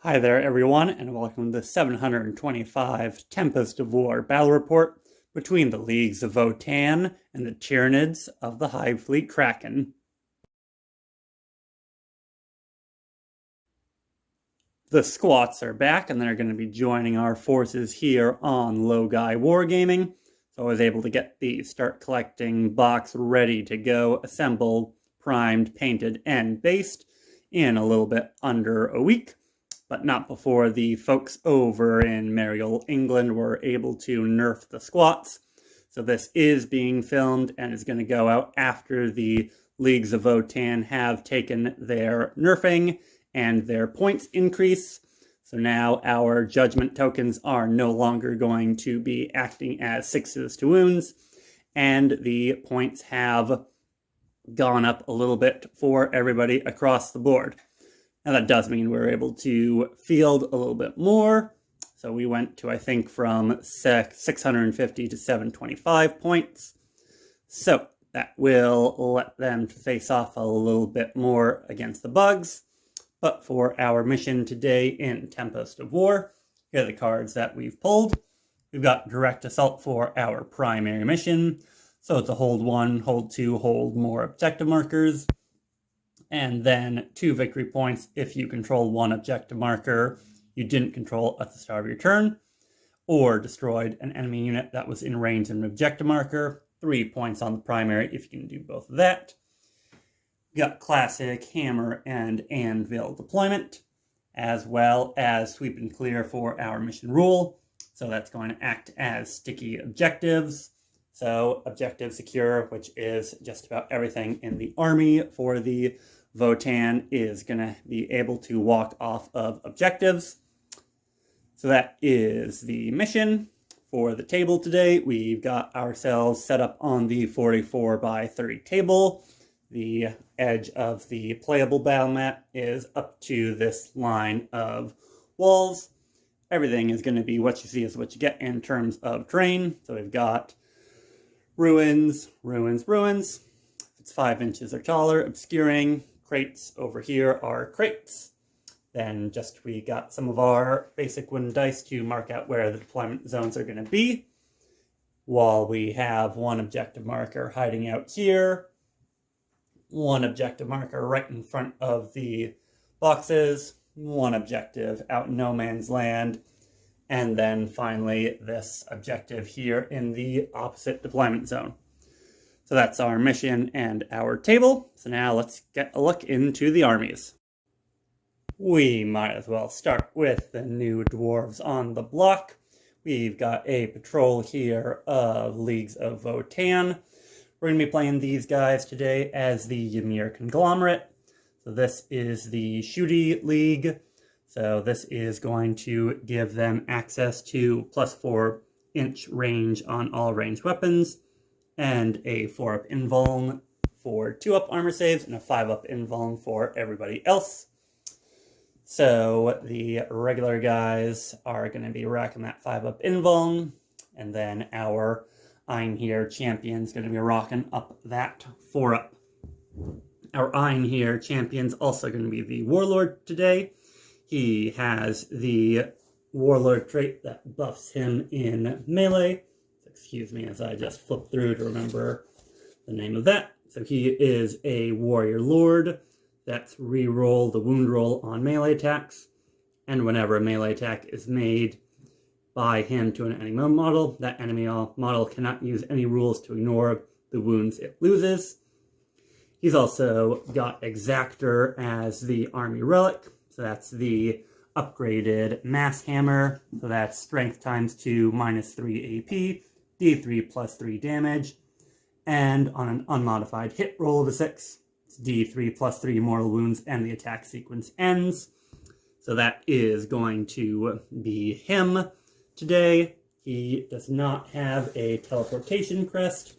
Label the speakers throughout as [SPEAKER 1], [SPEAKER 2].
[SPEAKER 1] Hi there everyone, and welcome to the 725 Tempest of War battle report between the Leagues of Votann and the Tyranids of the Hive Fleet Kraken. The squats are back, and they're going to be joining our forces here on Logai Wargaming. So I was able to get the start collecting box ready to go, assembled, primed, painted, and based in a little bit under a week. But not before the folks over in Mariel, England were able to nerf the squats. So this is being filmed and is going to go out after the Leagues of Votann have taken their nerfing and their points increase. So now our judgment tokens are no longer going to be acting as 6s to wounds, and the points have gone up a little bit for everybody across the board. And that does mean we're able to field a little bit more. So we went to, I think, from 650 to 725 points. So that will let them face off a little bit more against the bugs. But for our mission today in Tempest of War, here are the cards that we've pulled. We've got Direct Assault for our primary mission. So it's a hold 1, hold 2, hold more objective markers. And then 2 victory points if you control 1 objective marker you didn't control at the start of your turn, or destroyed an enemy unit that was in range of an objective marker. 3 points on the primary if you can do both of that. We got classic hammer and anvil deployment, as well as sweep and clear for our mission rule. So that's going to act as sticky objectives. So objective secure, which is just about everything in the army for the Votann, is going to be able to walk off of objectives. So that is the mission. For the table today, we've got ourselves set up on the 44 by 30 table. The edge of the playable battle mat is up to this line of walls. Everything is going to be what you see is what you get in terms of terrain. So we've got ruins, ruins, ruins. If it's 5 inches or taller, obscuring. Crates over here are crates. Then we got some of our basic wooden dice to mark out where the deployment zones are going to be. While we have 1 objective marker hiding out here, 1 objective marker right in front of the boxes, 1 objective out in no man's land, and then finally this objective here in the opposite deployment zone. So that's our mission and our table. So now let's get a look into the armies. We might as well start with the new dwarves on the block. We've got a patrol here of Leagues of Votann. We're going to be playing these guys today as the Ymir Conglomerate. So this is the Shooty League. So this is going to give them access to +4 inch range on all ranged weapons, and a 4-up invuln for 2-up armor saves, and a 5-up invuln for everybody else. So the regular guys are going to be racking that 5-up invuln, and then our Einherjar champion's going to be rocking up that 4-up. Our Einherjar champion's also going to be the Warlord today. He has the Warlord trait that buffs him in melee. Excuse me as I just flip through to remember the name of that. So he is a Warrior Lord. That's re-roll the wound roll on melee attacks. And whenever a melee attack is made by him to an enemy model, that enemy model cannot use any rules to ignore the wounds it loses. He's also got Exactor as the army relic. So that's the upgraded mass hammer. So that's strength ×2 -3 AP, D3 +3 damage. And on an unmodified hit roll of a 6, it's D3 +3 mortal wounds, and the attack sequence ends. So that is going to be him today. He does not have a teleportation crest.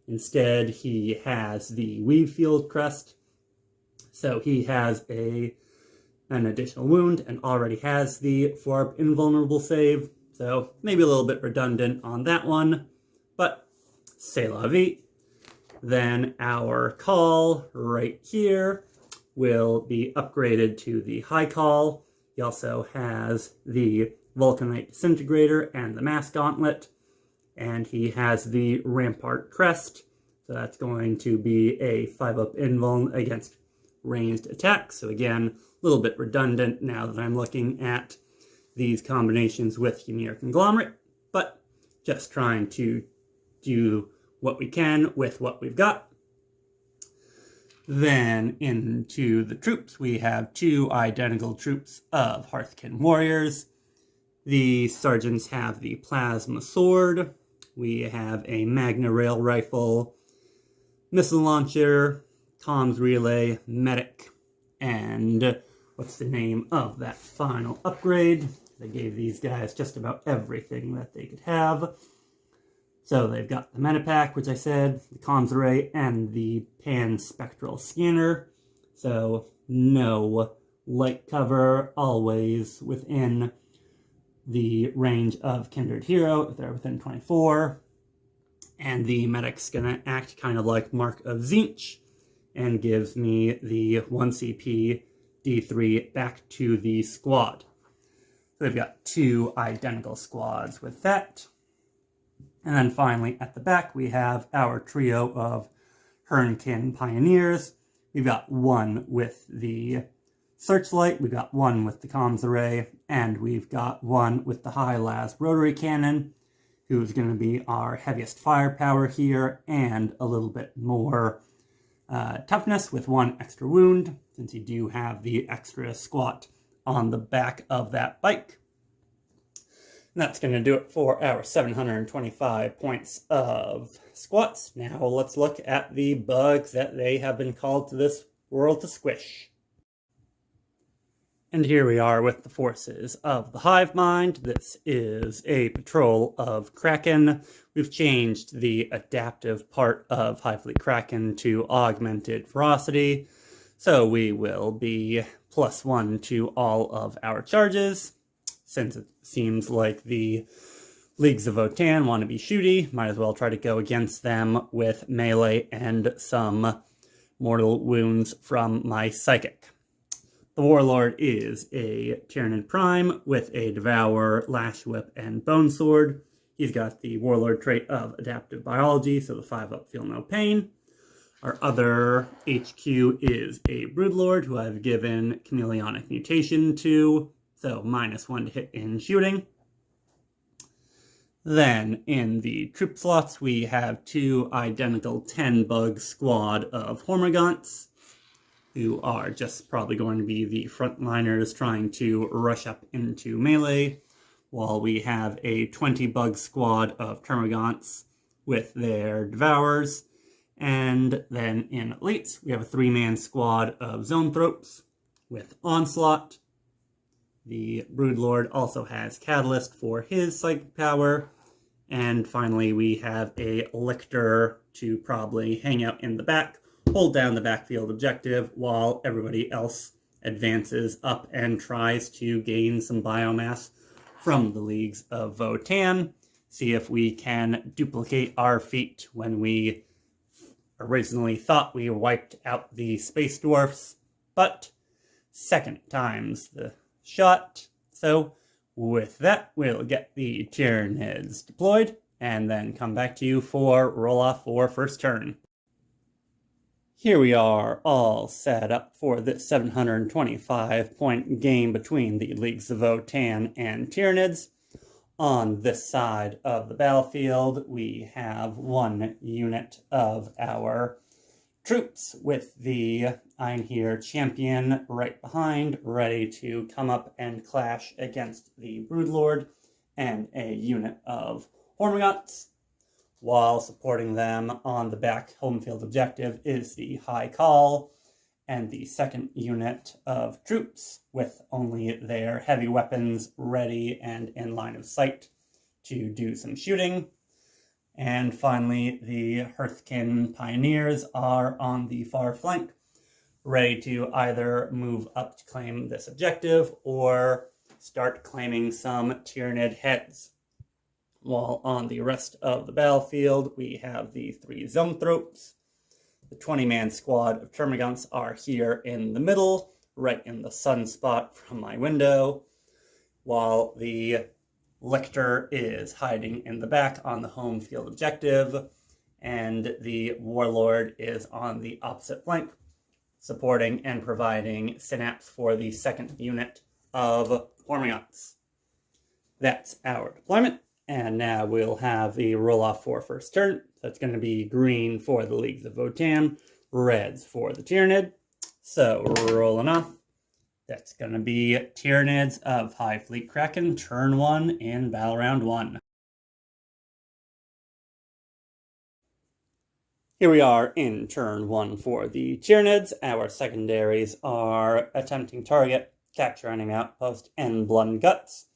[SPEAKER 1] Instead, he has the Weave Field crest. So he has an additional wound and already has the 4-up invulnerable save. So maybe a little bit redundant on that one, but c'est la vie. Then our call right here will be upgraded to the high call. He also has the Vulcanite Disintegrator and the Mass Gauntlet, and he has the Rampart Crest, so that's going to be a 5-up invuln against ranged attacks. So again, a little bit redundant now that I'm looking at these combinations with Ymir Conglomerate, but just trying to do what we can with what we've got. Then into the troops, we have 2 identical troops of Hearthkin Warriors. The sergeants have the Plasma Sword. We have a Magna Rail Rifle, Missile Launcher, Comms Relay, Medic, and what's the name of that final upgrade? They gave these guys just about everything that they could have. So they've got the Metapack, which I said, the Comms Array, and the Pan-Spectral Scanner. So no light cover, always within the range of Kindred Hero, if they're within 24. And the Medic's gonna act kind of like Mark of Tzeentch, and gives me the 1 CP D3 back to the squad. So we've got 2 identical squads with that. And then finally, at the back, we have our trio of Hernkin Pioneers. We've got 1 with the Searchlight, we've got 1 with the Comms Array, and we've got 1 with the High Las Rotary Cannon, who's going to be our heaviest firepower here, and a little bit more toughness with 1 extra wound, since you do have the extra squat on the back of that bike. And that's going to do it for our 725 points of squats. Now let's look at the bugs that they have been called to this world to squish. And here we are with the forces of the Hive Mind. This is a patrol of Kraken. We've changed the adaptive part of Hive Fleet Kraken to augmented ferocity. So we will be +1 to all of our charges. Since it seems like the Leagues of Votann want to be shooty, might as well try to go against them with melee and some mortal wounds from my Psychic. The Warlord is a Tyranid Prime with a Devour, Lash Whip, and Bone Sword. He's got the Warlord trait of Adaptive Biology, so the 5-up Feel No Pain. Our other HQ is a Broodlord, who I've given Chameleonic Mutation to, so -1 to hit in shooting. Then, in the troop slots, we have 2 identical 10-bug squad of Hormagaunts, who are just probably going to be the frontliners trying to rush up into melee, while we have a 20-bug squad of Termagants with their Devours. And then in Elites, we have a 3-man squad of Zoanthropes with Onslaught. The Broodlord also has Catalyst for his psychic power. And finally, we have a Lictor to probably hang out in the back, hold down the backfield objective while everybody else advances up and tries to gain some biomass from the Leagues of Votann. See if we can duplicate our feat when we originally thought we wiped out the Space Dwarfs, but second time's the shot. So with that, we'll get the Tyranids deployed and then come back to you for roll-off for first turn. Here we are all set up for this 725-point game between the Leagues of Votann and Tyranids. On this side of the battlefield, we have 1 unit of our troops with the Einhir champion right behind, ready to come up and clash against the Broodlord, and a unit of Hormagaunts. While supporting them on the back home field objective is the High Call, and the second unit of troops with only their heavy weapons ready and in line of sight to do some shooting. And finally, the Hearthkin Pioneers are on the far flank, ready to either move up to claim this objective or start claiming some Tyranid heads. While on the rest of the battlefield, we have the 3 Zoanthropes. The 20-man squad of Termagants are here in the middle, right in the sunspot from my window, while the Lictor is hiding in the back on the home field objective, and the Warlord is on the opposite flank, supporting and providing synapse for the second unit of Hormigons. That's our deployment, and now we'll have the roll-off for first turn. So it's going to be green for the Leagues of Votann, reds for the Tyranid. So rolling off, that's going to be Tyranids of High Fleet Kraken, turn 1 in Battle Round 1. Here we are in turn 1 for the Tyranids. Our secondaries are Attempting Target, Capture Enemy Outpost, and Blood and Guts.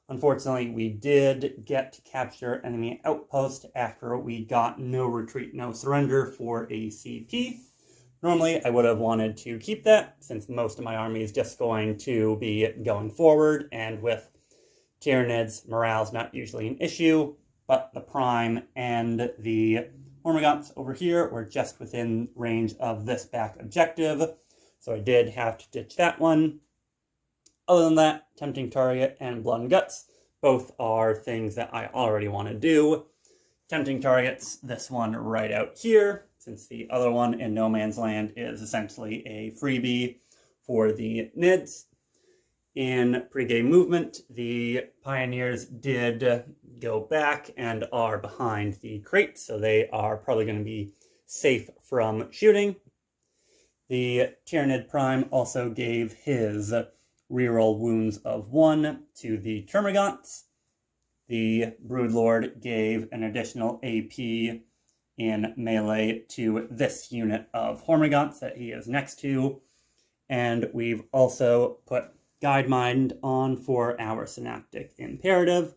[SPEAKER 1] Unfortunately, we did get to capture enemy outpost after we got No Retreat, No Surrender for a CP. Normally, I would have wanted to keep that, since most of my army is just going to be going forward, and with Tyranids, morale's not usually an issue, but the Prime and the Hormigons over here were just within range of this back objective, so I did have to ditch that one. Other than that, Tempting Target and Blood and Guts, both are things that I already want to do. Tempting Targets, this one right out here, since the other one in No Man's Land is essentially a freebie for the Nids. In pregame movement, the Pioneers did go back and are behind the crate, so they are probably going to be safe from shooting. The Tyranid Prime also gave his reroll wounds of 1 to the Termagants. The Broodlord gave an additional AP in melee to this unit of Hormigons that he is next to. And we've also put Guide Mind on for our Synaptic Imperative,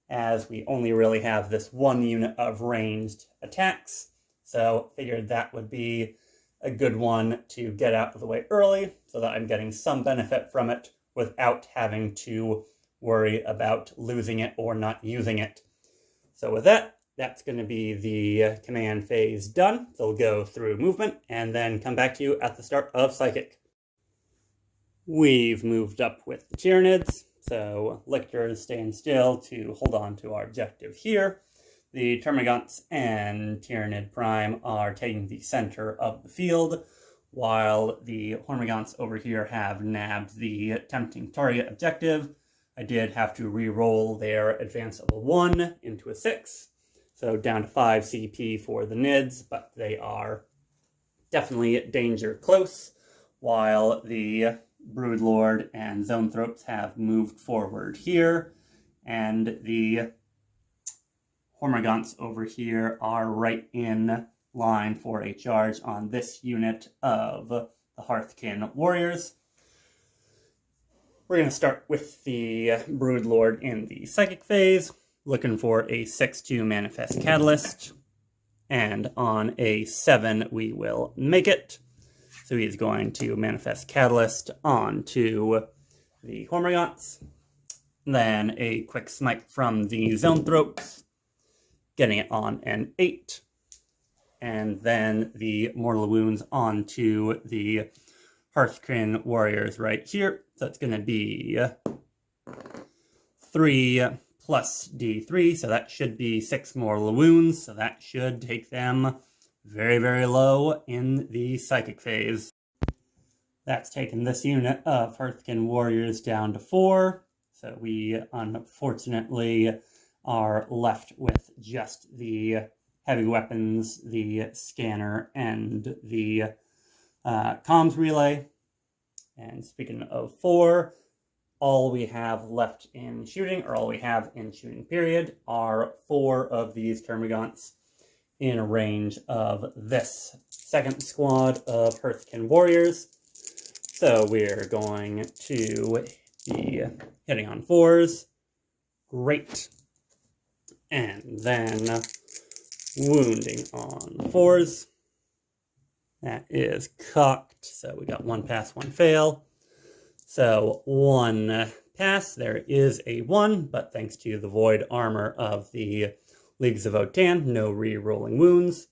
[SPEAKER 1] as we only really have this one unit of ranged attacks. So figured that would be a good one to get out of the way early, so that I'm getting some benefit from it without having to worry about losing it or not using it. So with that, that's going to be the command phase done. So we'll go through movement and then come back to you at the start of Psychic. We've moved up with the Tyranids, so Lictor is staying still to hold on to our objective here. The Termagants and Tyranid Prime are taking the center of the field, while the Hormigons over here have nabbed the Tempting Target objective. I did have to re-roll their advance of a 1 into a 6, so down to 5 CP for the Nids, but they are definitely danger close, while the Broodlord and Zonethropes have moved forward here, and the Hormigons over here are right in line for a charge on this unit of the Hearthkin Warriors. We're going to start with the Broodlord in the Psychic phase, looking for a 6/2 Manifest Catalyst, and on a 7 we will make it. So he's going to Manifest Catalyst onto the Hormigons, then a quick smite from the Zonethropes, getting it on an 8, and then the Mortal Wounds onto the Hearthkin Warriors right here. So it's going to be 3 plus D3, so that should be 6 Mortal Wounds, so that should take them very, very low in the Psychic phase. That's taken this unit of Hearthkin Warriors down to 4, so we unfortunately are left with just the heavy weapons, the scanner, and the comms relay. And speaking of 4, all we have left in shooting, or all we have in shooting period, are 4 of these Termagants in a range of this second squad of Hearthkin Warriors. So we're going to be hitting on 4s. Great. And then wounding on 4s. That is cocked, so we got 1 pass, 1 fail. So 1 pass, there is a 1, but thanks to the void armor of the Leagues of Votann, no re-rolling wounds.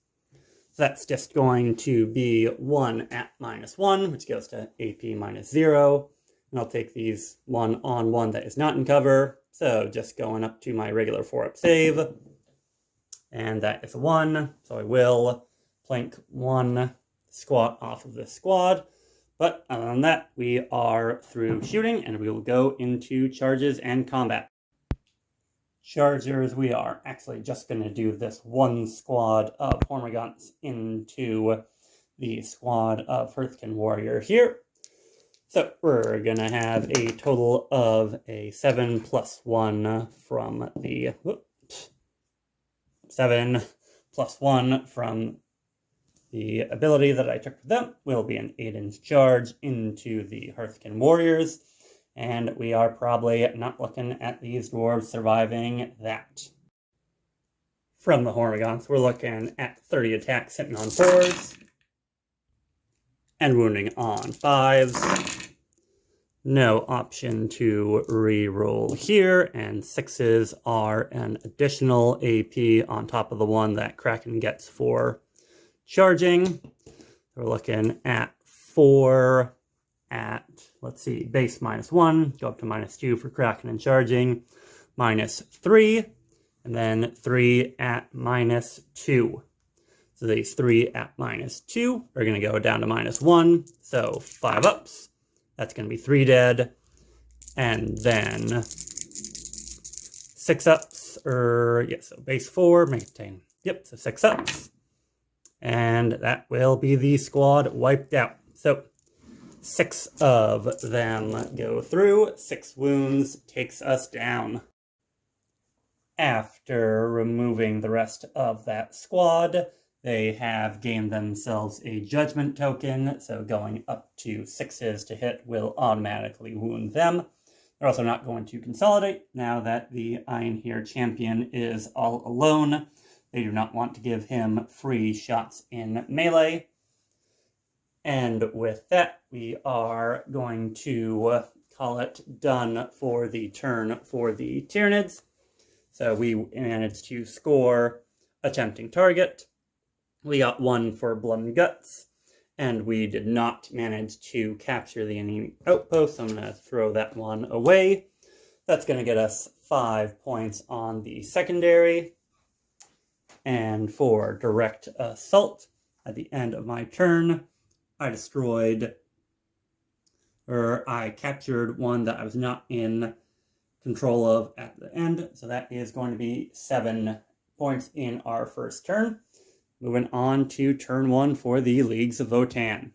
[SPEAKER 1] that's just going to be 1 at -1, which goes to AP -0. And I'll take these 1 on 1 that is not in cover. So just going up to my regular 4-up save. And that is a 1. So I will plank 1 squat off of this squad. But other than that, we are through shooting, and we will go into charges and combat. Chargers, we are actually just going to do this 1 squad of Hormagaunts into the squad of Hearthkin Warrior here. So we're going to have a total of a 7 + 1 from the... 7 + 1 from the ability that I took for them will be an 8-inch charge into the Hearthkin Warriors, and we are probably not looking at these dwarves surviving that. From the Hormagaunts, we're looking at 30 attacks hitting on 4s, and wounding on 5s. No option to re-roll here, and 6s are an additional AP on top of the one that Kraken gets for charging. We're looking at 4 at, let's see, base -1, go up to -2 for Kraken and charging, -3, and then 3 at -2. So these 3 at -2 are going to go down to -1, so 5 ups. That's going to be 3 dead, and then 6 ups, so base 4, maintain, so 6 ups. And that will be the squad wiped out. So 6 of them go through, 6 wounds takes us down. After removing the rest of that squad, they have gained themselves a judgment token, so going up to 6s to hit will automatically wound them. They're also not going to consolidate now that the Einherjar champion is all alone. They do not want to give him free shots in melee. And with that, we are going to call it done for the turn for the Tyranids. So we managed to score a tempting target. We got 1 for Blood and Guts, and we did not manage to capture the enemy outpost, so I'm going to throw that one away. That's going to get us 5 points on the secondary. And for direct assault, at the end of my turn, I captured one that I was not in control of at the end. So that is going to be 7 points in our first turn. Moving on to turn 1 for the Leagues of Votann.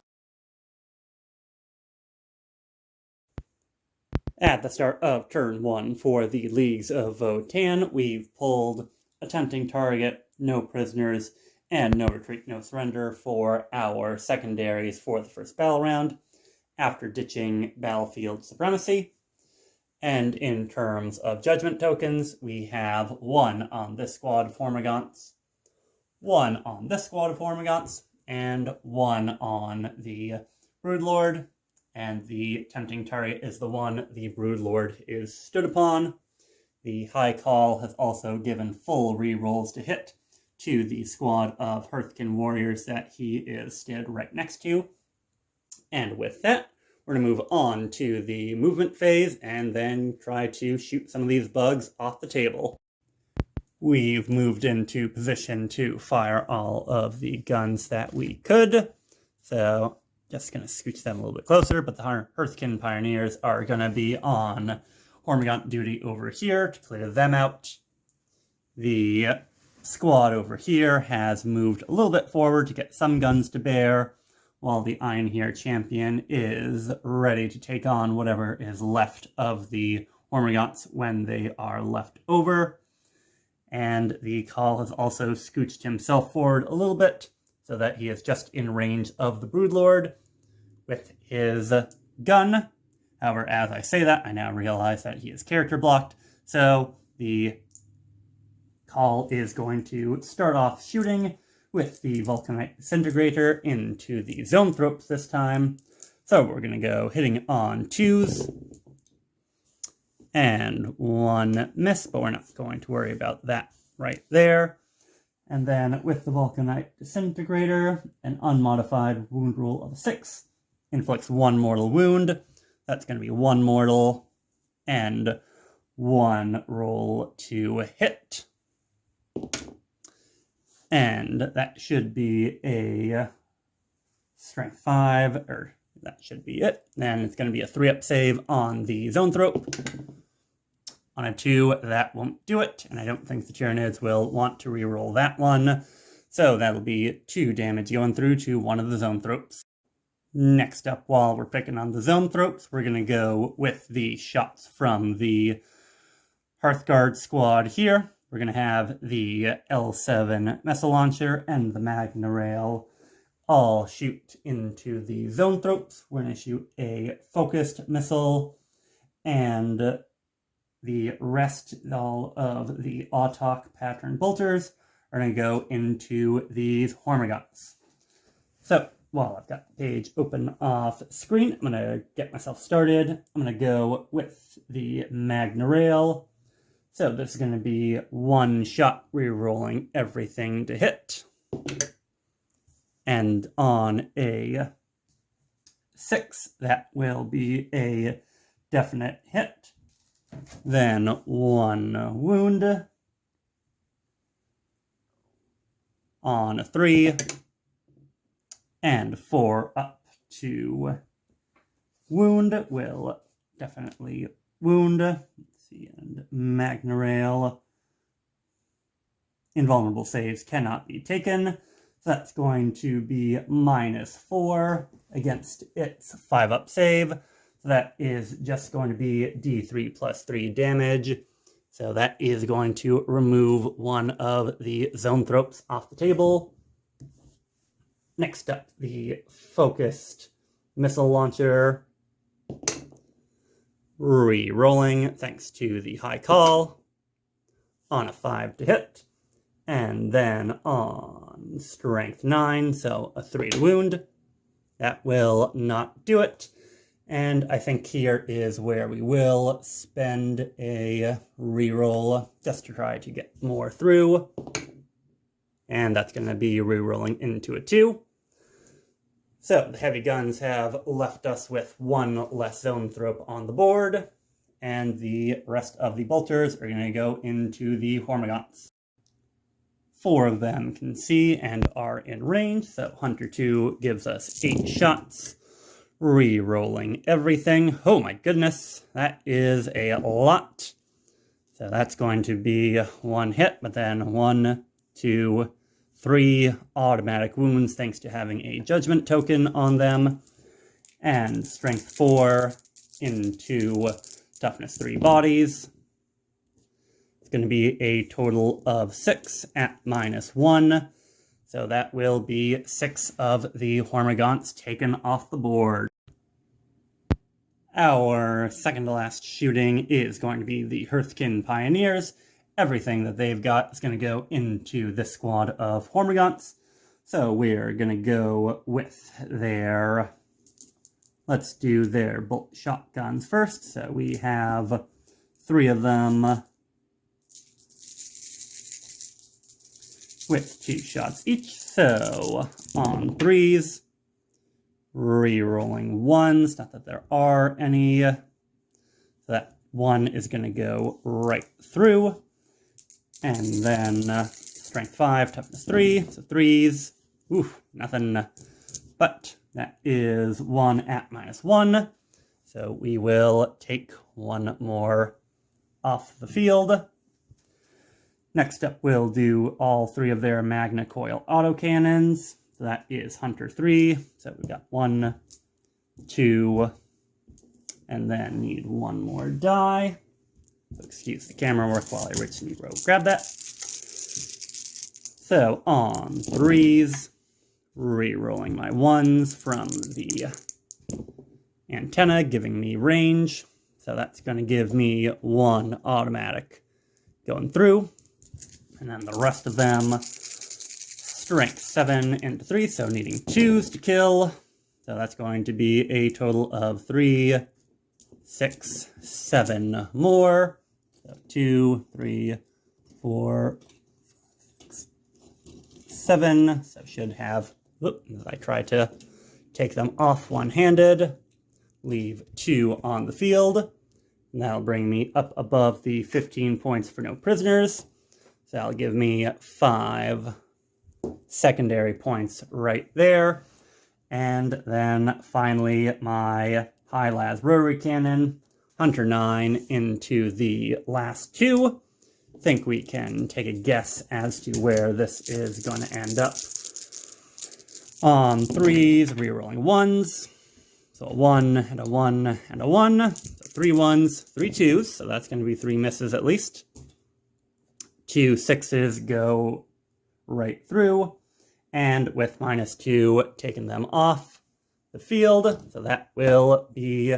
[SPEAKER 1] At the start of turn 1 for the Leagues of Votann, we've pulled a tempting target, no prisoners, and no retreat, no surrender for our secondaries for the first battle round, after ditching battlefield supremacy. And in terms of judgment tokens, we have 1 on this squad of Hormagaunts, 1 on this squad of Hormagaunts, and 1 on the Broodlord. And the tempting target is the one the Broodlord is stood upon. The High Call has also given full rerolls to hit to the squad of Hearthkin Warriors that he is stood right next to. And with that, we're going to move on to the movement phase and then try to shoot some of these bugs off the table. We've moved into position to fire all of the guns that we could. So just going to scooch them a little bit closer, but the Hearthkin Pioneers are going to be on Hormagaunt duty over here to clear them out. The squad over here has moved a little bit forward to get some guns to bear, while the Einherjar champion is ready to take on whatever is left of the Hormagaunts when they are left over. And the Call has also scooched himself forward a little bit so that he is just in range of the Broodlord with his gun. However, as I say that, I now realize that he is character blocked, so the Call is going to start off shooting with the Vulcanite Disintegrator into the Zoanthropes this time. So we're going to go hitting on 2s, and 1 miss, but we're not going to worry about that right there. And then with the Vulcanite Disintegrator, an unmodified wound roll of 6 inflicts 1 mortal wound. That's going to be 1 mortal and 1 roll to hit. And that should be a strength 5, or that should be it. And it's going to be a 3-up save on the Zoanthrope. On a 2, that won't do it, and I don't think the Tyranids will want to reroll that one. So that'll be 2 damage going through to one of the Zoanthropes. Next up, while we're picking on the Zoanthropes, we're going to go with the shots from the Hearthguard squad here. We're going to have the L7 missile launcher and the Magna Rail all shoot into the Zoanthropes. We're going to shoot a focused missile, and the rest, all of the Autok pattern bolters, are going to go into these Hormagaunts. So, while I've got the page open off screen, I'm going to get myself started. I'm going to go with the Magna Rail. So this is going to be 1 shot, re-rolling everything to hit. And on a 6, that will be a definite hit. Then 1 wound. On a 3. And 4 up to wound will definitely wound. Let's see, and Magna Rail. Invulnerable saves cannot be taken. So that's going to be -4 against its 5-up save. So that is just going to be D3 plus 3 damage. So that is going to remove one of the Zoanthropes off the table. Next up, the focused missile launcher. Re-rolling thanks to the high call. On a 5 to hit. And then on strength 9, so a 3 to wound. That will not do it. And I think here is where we will spend a reroll just to try to get more through. And that's going to be rerolling into a 2. So the heavy guns have left us with 1 less Zoanthrope on the board. And the rest of the bolters are going to go into the Hormagaunts. 4 of them can see and are in range, so Hunter 2 gives us 8 shots. Re-rolling everything. Oh my goodness, that is a lot. So that's going to be 1 hit, but then 1, 2, 3 automatic wounds thanks to having a judgment token on them. And strength 4 into toughness 3 bodies. It's going to be a total of 6 at -1. So that will be 6 of the Hormagaunts taken off the board. Our second to last shooting is going to be the Hearthkin Pioneers. Everything that they've got is going to go into this squad of Hormagaunts. So we're going to go with their... Let's do their bolt shotguns first. So we have 3 of them with 2 shots each. So on 3s, re-rolling 1s, not that there are any. So that 1 is going to go right through. And then strength 5, toughness 3, so 3s. Oof, nothing. But that is 1 at -1. So we will take 1 more off the field. Next up, we'll do all 3 of their Magna Coil autocannons. So that is Hunter 3. So we've got 1, 2, and then need 1 more die. So excuse the camera work while I richly grab that. So on 3s, re-rolling my 1s from the antenna, giving me range. So that's going to give me 1 automatic going through. And then the rest of them, strength 7 into 3, so needing 2s to kill. So that's going to be a total of 3, 6, 7 more. So 2, 3, 4, 6, 7, so should have, as I try to take them off one-handed, leave 2 on the field, and that'll bring me up above the 15 points for no prisoners, so that'll give me 5 secondary points right there. And then finally my high las rotary cannon, Hunter 9, into the last 2. Think we can take a guess as to where this is going to end up. On 3s, rerolling 1s. So a 1 and a 1 and a 1. So 3 1s, 3 2s, so that's going to be 3 misses at least. 2 6s go right through, and with -2, taking them off the field, so that will be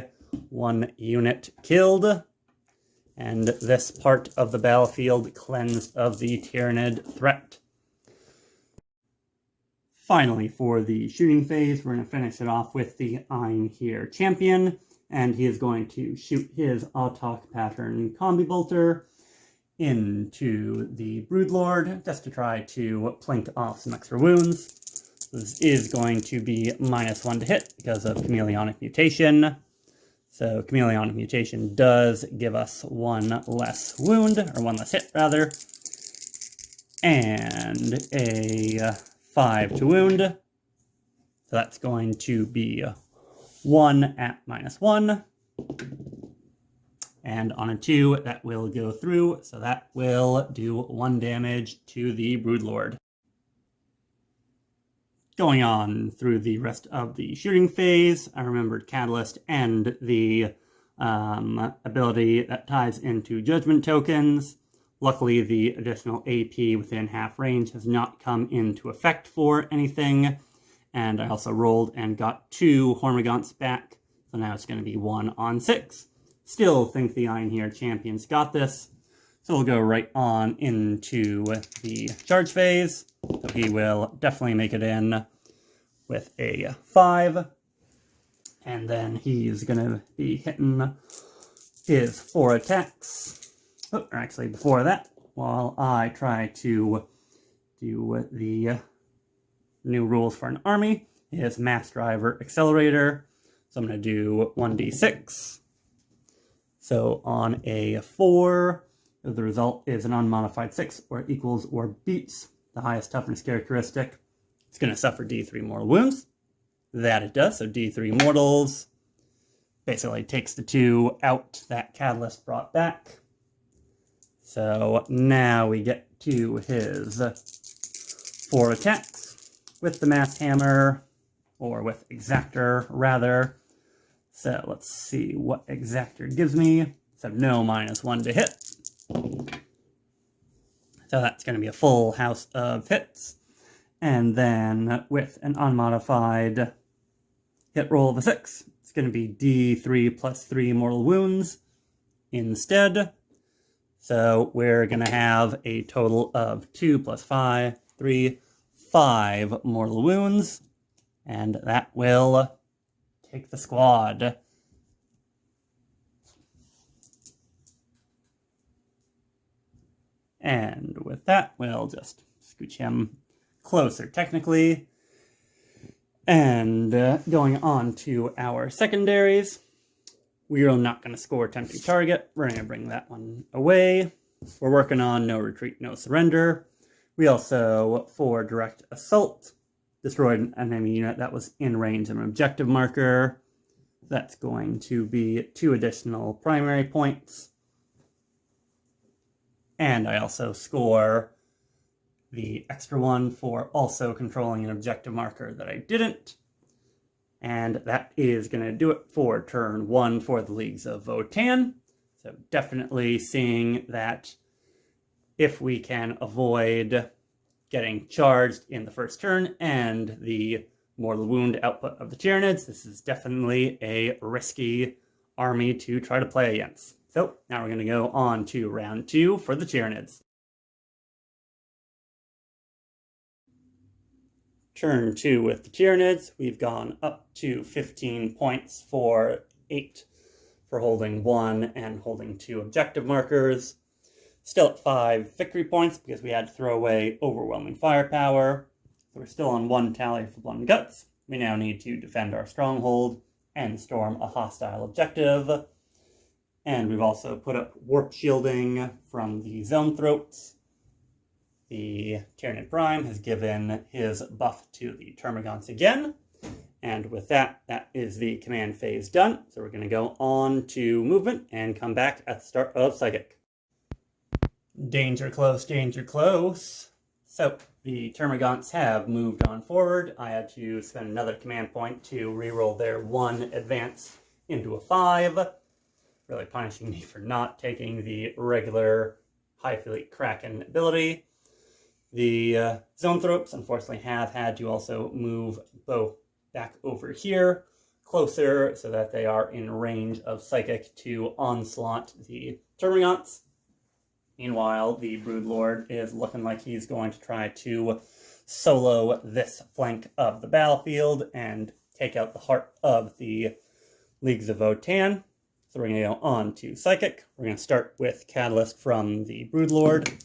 [SPEAKER 1] 1 unit killed, and this part of the battlefield cleansed of the Tyranid threat. Finally, for the shooting phase, we're going to finish it off with the Einherjar champion, and he is going to shoot his Autok pattern combi bolter into the Broodlord, just to try to plink off some extra wounds. This is going to be -1 to hit because of Chameleonic Mutation. So Chameleonic Mutation does give us 1 less wound, or 1 less hit rather, and a 5 to wound. So that's going to be 1 at -1. And on a 2, that will go through, so that will do 1 damage to the Broodlord. Going on through the rest of the shooting phase, I remembered Catalyst and the ability that ties into Judgment tokens. Luckily, the additional AP within half range has not come into effect for anything. And I also rolled and got 2 Hormagaunts back, so now it's going to be 1 on 6. Still think the Einherjar champion's got this, so we'll go right on into the charge phase. So he will definitely make it in with a 5, and then he's going to be hitting his 4 attacks. Oh, or actually before that, while I try to do the new rules for an army, his Mass Driver Accelerator. So I'm going to do 1d6. So on a 4, the result is an unmodified 6, or equals or beats the highest toughness characteristic. It's going to suffer D3 mortal wounds. That it does, so D3 mortals. Basically takes the 2 out that Catalyst brought back. So now we get to his 4 attacks with the Mass Hammer, or with Exactor rather. So let's see what Exactor gives me. So no -1 to hit. So that's going to be a full house of hits. And then with an unmodified hit roll of a 6, it's going to be D3 plus 3 mortal wounds instead. So we're going to have a total of 2 plus 5, 3, 5 mortal wounds. And that will take the squad. And with that, we'll just scooch him closer technically. And going on to our secondaries, we are not going to score Tempting Target. We're going to bring that one away. We're working on No Retreat, No Surrender. We also, for Direct Assault, destroyed an enemy unit that was in range of an objective marker. That's going to be 2 additional primary points. And I also score the extra 1 for also controlling an objective marker that I didn't. And that is going to do it for turn 1 for the Leagues of Votann. So definitely seeing that if we can avoid getting charged in the first turn and the mortal wound output of the Tyranids, this is definitely a risky army to try to play against. So now we're going to go on to round 2 for the Tyranids. Turn 2 with the Tyranids, we've gone up to 15 points for 8 for holding 1 and holding 2 objective markers. Still at 5 victory points because we had to throw away overwhelming firepower. So we're still on 1 tally for Blood and Guts. We now need to defend our stronghold and storm a hostile objective. And we've also put up warp shielding from the zone throats. The Tyranid Prime has given his buff to the Termagants again. And with that, that is the command phase done. So we're going to go on to movement and come back at the start of Psychic. Danger close, danger close. So the Termagants have moved on forward. I had to spend another command point to reroll their 1 advance into a 5. Really punishing me for not taking the regular Hive Elite Kraken ability. The Zone Thropes, unfortunately, have had to also move both back over here, closer, so that they are in range of Psychic to onslaught the Termagants. Meanwhile, the Broodlord is looking like he's going to try to solo this flank of the battlefield and take out the heart of the Leagues of Votann. So we're going to go on to Psychic. We're going to start with Catalyst from the Broodlord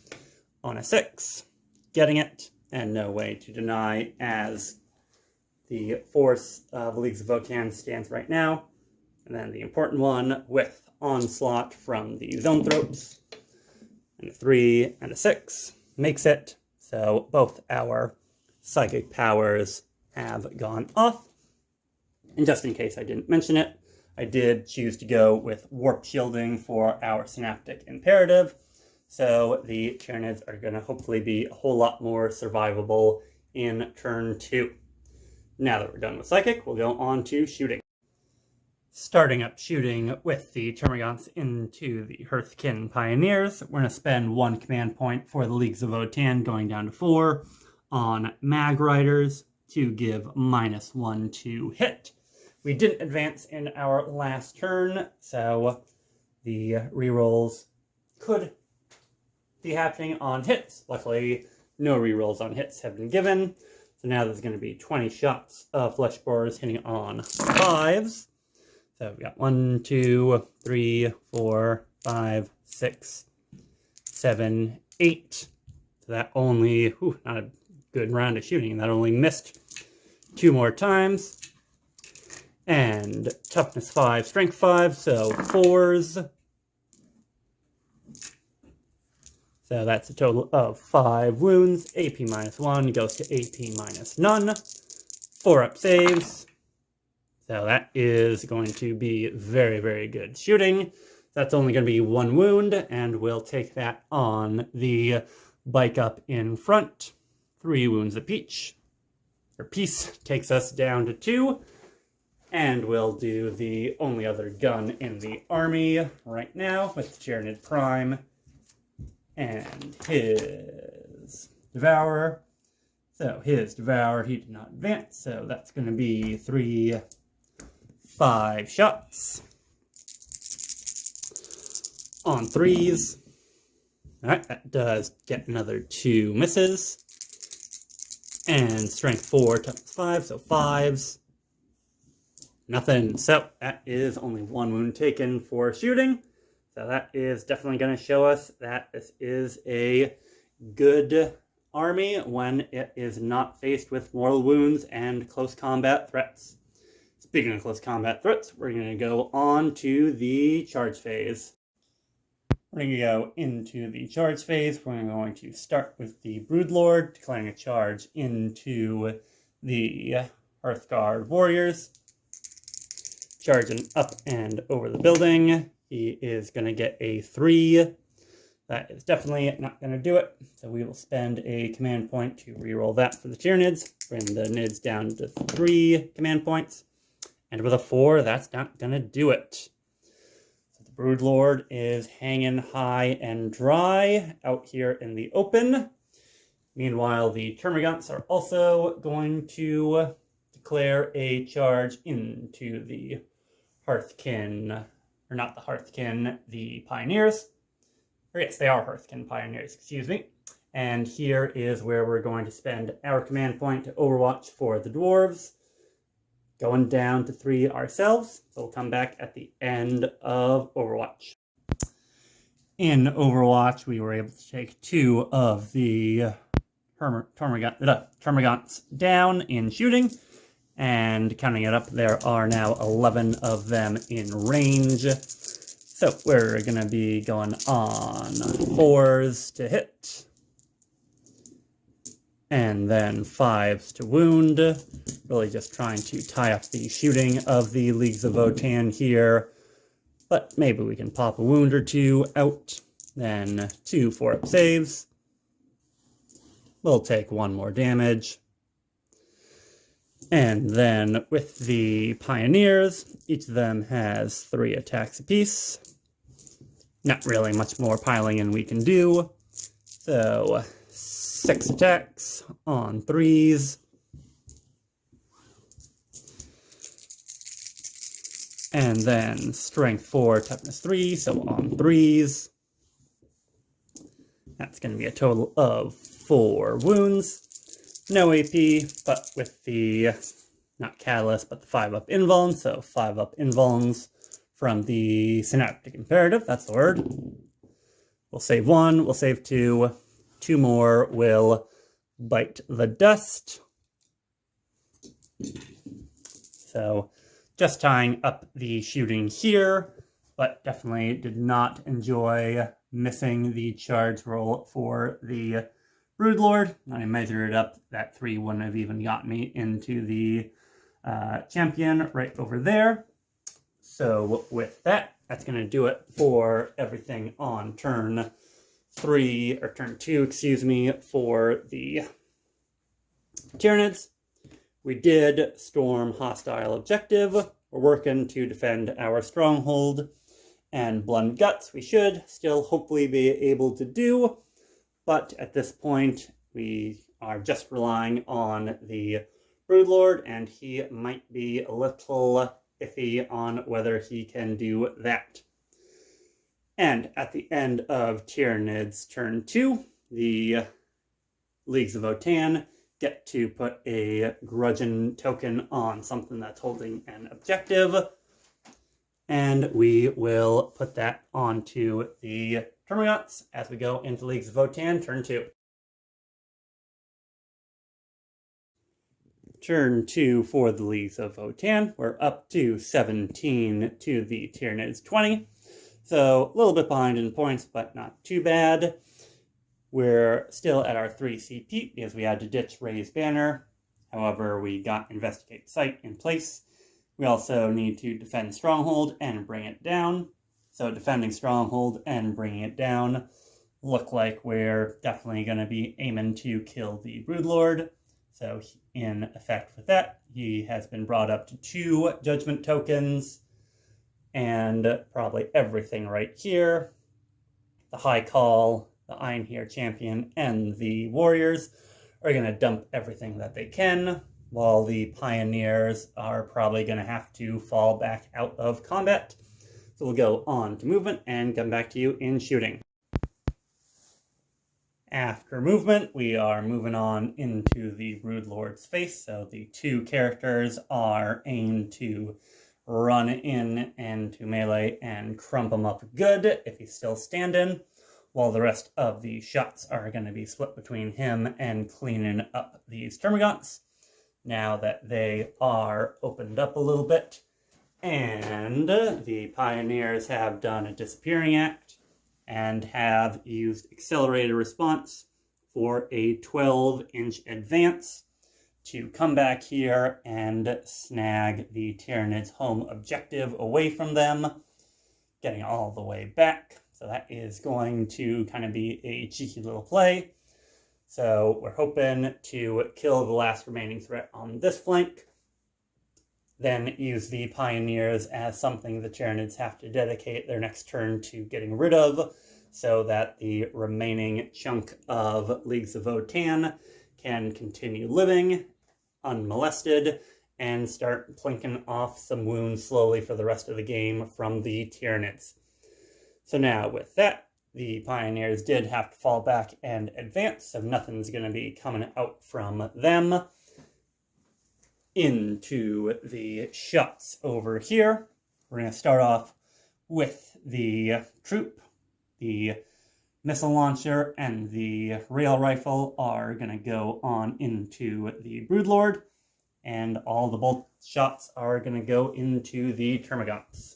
[SPEAKER 1] on a 6. Getting it, and no way to deny as the force of the Leagues of Votann stands right now. And then the important one with Onslaught from the Zone Thropes. And a 3 and a 6 makes it. So both our psychic powers have gone off. And just in case I didn't mention it, I did choose to go with Warp Shielding for our Synaptic Imperative. So the Tyranids are going to hopefully be a whole lot more survivable in turn 2. Now that we're done with Psychic, we'll go on to shooting. Starting up shooting with the Termagants into the Hearthkin Pioneers, we're going to spend 1 command point for the Leagues of Votann, going down to 4 on Mag Riders to give -1 to hit. We didn't advance in our last turn, so the rerolls could be happening on hits. Luckily, no rerolls on hits have been given. So now there's going to be 20 shots of Flesh Borers hitting on 5s. So we've got 1, 2, 3, 4, 5, 6, 7, 8. So that only, not a good round of shooting. That only missed 2 more times. And toughness 5, strength 5, so 4s. So that's a total of 5 wounds. AP -1 goes to AP -none. 4-up saves. So that is going to be very, very good shooting. That's only going to be 1 wound, and we'll take that on the bike up in front. 3 wounds apiece. Piece takes us down to 2. And we'll do the only other gun in the army right now with the Tyranid Prime and his Devourer. So his Devourer, he did not advance, so that's going to be 3, 5 shots on 3s. Alright, that does get another 2 misses. And strength 4, toughness 5, so 5s. Nothing. So that is only 1 wound taken for shooting. So that is definitely going to show us that this is a good army when it is not faced with mortal wounds and close combat threats. Speaking of close combat threats, we're going to go on to the charge phase. We're going to go into the charge phase. We're going to start with the Broodlord, declaring a charge into the Hearthguard Warriors. Charging up and over the building. He is going to get a 3. That is definitely not going to do it. So we will spend a command point to reroll that for the Tyranids. Bring the Nids down to 3 command points. And with a 4, that's not going to do it. So the Broodlord is hanging high and dry out here in the open. Meanwhile, the Termagants are also going to declare a charge into the Hearthkin, or not the Hearthkin, the Pioneers. Or yes, they are Hearthkin Pioneers, excuse me. And here is where we're going to spend our command point to Overwatch for the Dwarves. Going down to 3 ourselves, so we'll come back at the end of Overwatch. In Overwatch, we were able to take 2 of the termagants down in shooting. And counting it up, there are now 11 of them in range. So we're going to be going on 4s to hit. And then 5s to wound. Really just trying to tie up the shooting of the Leagues of Votann here. But maybe we can pop a wound or 2 out. Then 2 4-up saves. We'll take 1 more damage. And then with the Pioneers, each of them has 3 attacks apiece. Not really much more piling in we can do. So 6 attacks on 3s. And then strength 4, toughness 3, so on 3s. That's going to be a total of 4 wounds. No AP, but with the, not catalyst, but the 5-up invuln, so 5-up invulns from the synaptic imperative, that's the word. We'll save 1, we'll save 2, 2 more will bite the dust. So just tying up the shooting here, but definitely did not enjoy missing the charge roll for the Broodlord. I measured it up, that 3 wouldn't have even got me into the champion right over there. So with that, that's going to do it for everything on turn 3, or turn 2, excuse me, for the Tyranids. We did storm hostile objective. We're working to defend our stronghold, and Blood Guts we should still hopefully be able to do, but at this point we are just relying on the Broodlord, and he might be a little iffy on whether he can do that. And at the end of Tyranids turn 2, the Leagues of Votann get to put a grudging token on something that's holding an objective, and we will put that onto the Termagants as we go into Leagues of Votann turn 2. Turn 2 for the Leagues of Votann. We're up to 17 to the Tyranids 20. So a little bit behind in points, but not too bad. We're still at our 3 CP because we had to ditch Raise Banner. However, we got Investigate Site in place. We also need to defend Stronghold and bring it down. So defending Stronghold and bringing it down look like we're definitely going to be aiming to kill the Broodlord. So in effect with that, he has been brought up to 2 Judgment tokens, and probably everything right here. The High Call, the Einherjar Champion, and the Warriors are going to dump everything that they can, while the Pioneers are probably going to have to fall back out of combat. So we'll go on to movement and come back to you in shooting. After movement, we are moving on into the Broodlord's face. So the 2 characters are aimed to run in and to melee and crump him up good if he's still standing, while the rest of the shots are going to be split between him and cleaning up these Termagants now that they are opened up a little bit. And the Pioneers have done a disappearing act and have used accelerated response for a 12-inch advance to come back here and snag the Tyranids' home objective away from them, getting all the way back. So that is going to kind of be a cheeky little play. So we're hoping to kill the last remaining threat on this flank, then use the Pioneers as something the Tyranids have to dedicate their next turn to getting rid of, so that the remaining chunk of Leagues of Votann can continue living unmolested and start plinking off some wounds slowly for the rest of the game from the Tyranids. So now with that, the Pioneers did have to fall back and advance, so nothing's going to be coming out from them. Into the shots over here, we're going to start off with the troop. The missile launcher and the rail rifle are going to go on into the Broodlord, and all the bolt shots are going to go into the Termagants.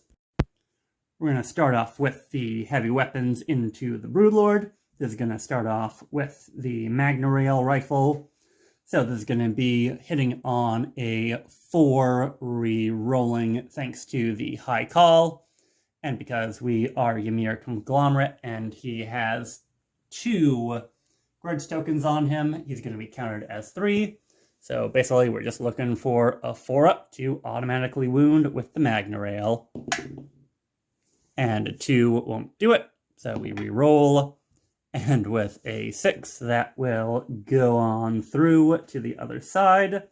[SPEAKER 1] We're going to start off with the heavy weapons into the Broodlord. This is going to start off with the Magna Rail rifle. So this is going to be hitting on a 4 re-rolling thanks to the high call. And because we are Ymir Conglomerate and he has 2 grudge tokens on him, he's going to be counted as 3. So basically we're just looking for a 4-up to automatically wound with the Magna Rail. And a 2 won't do it, so we re-roll. And with a 6, that will go on through to the other side.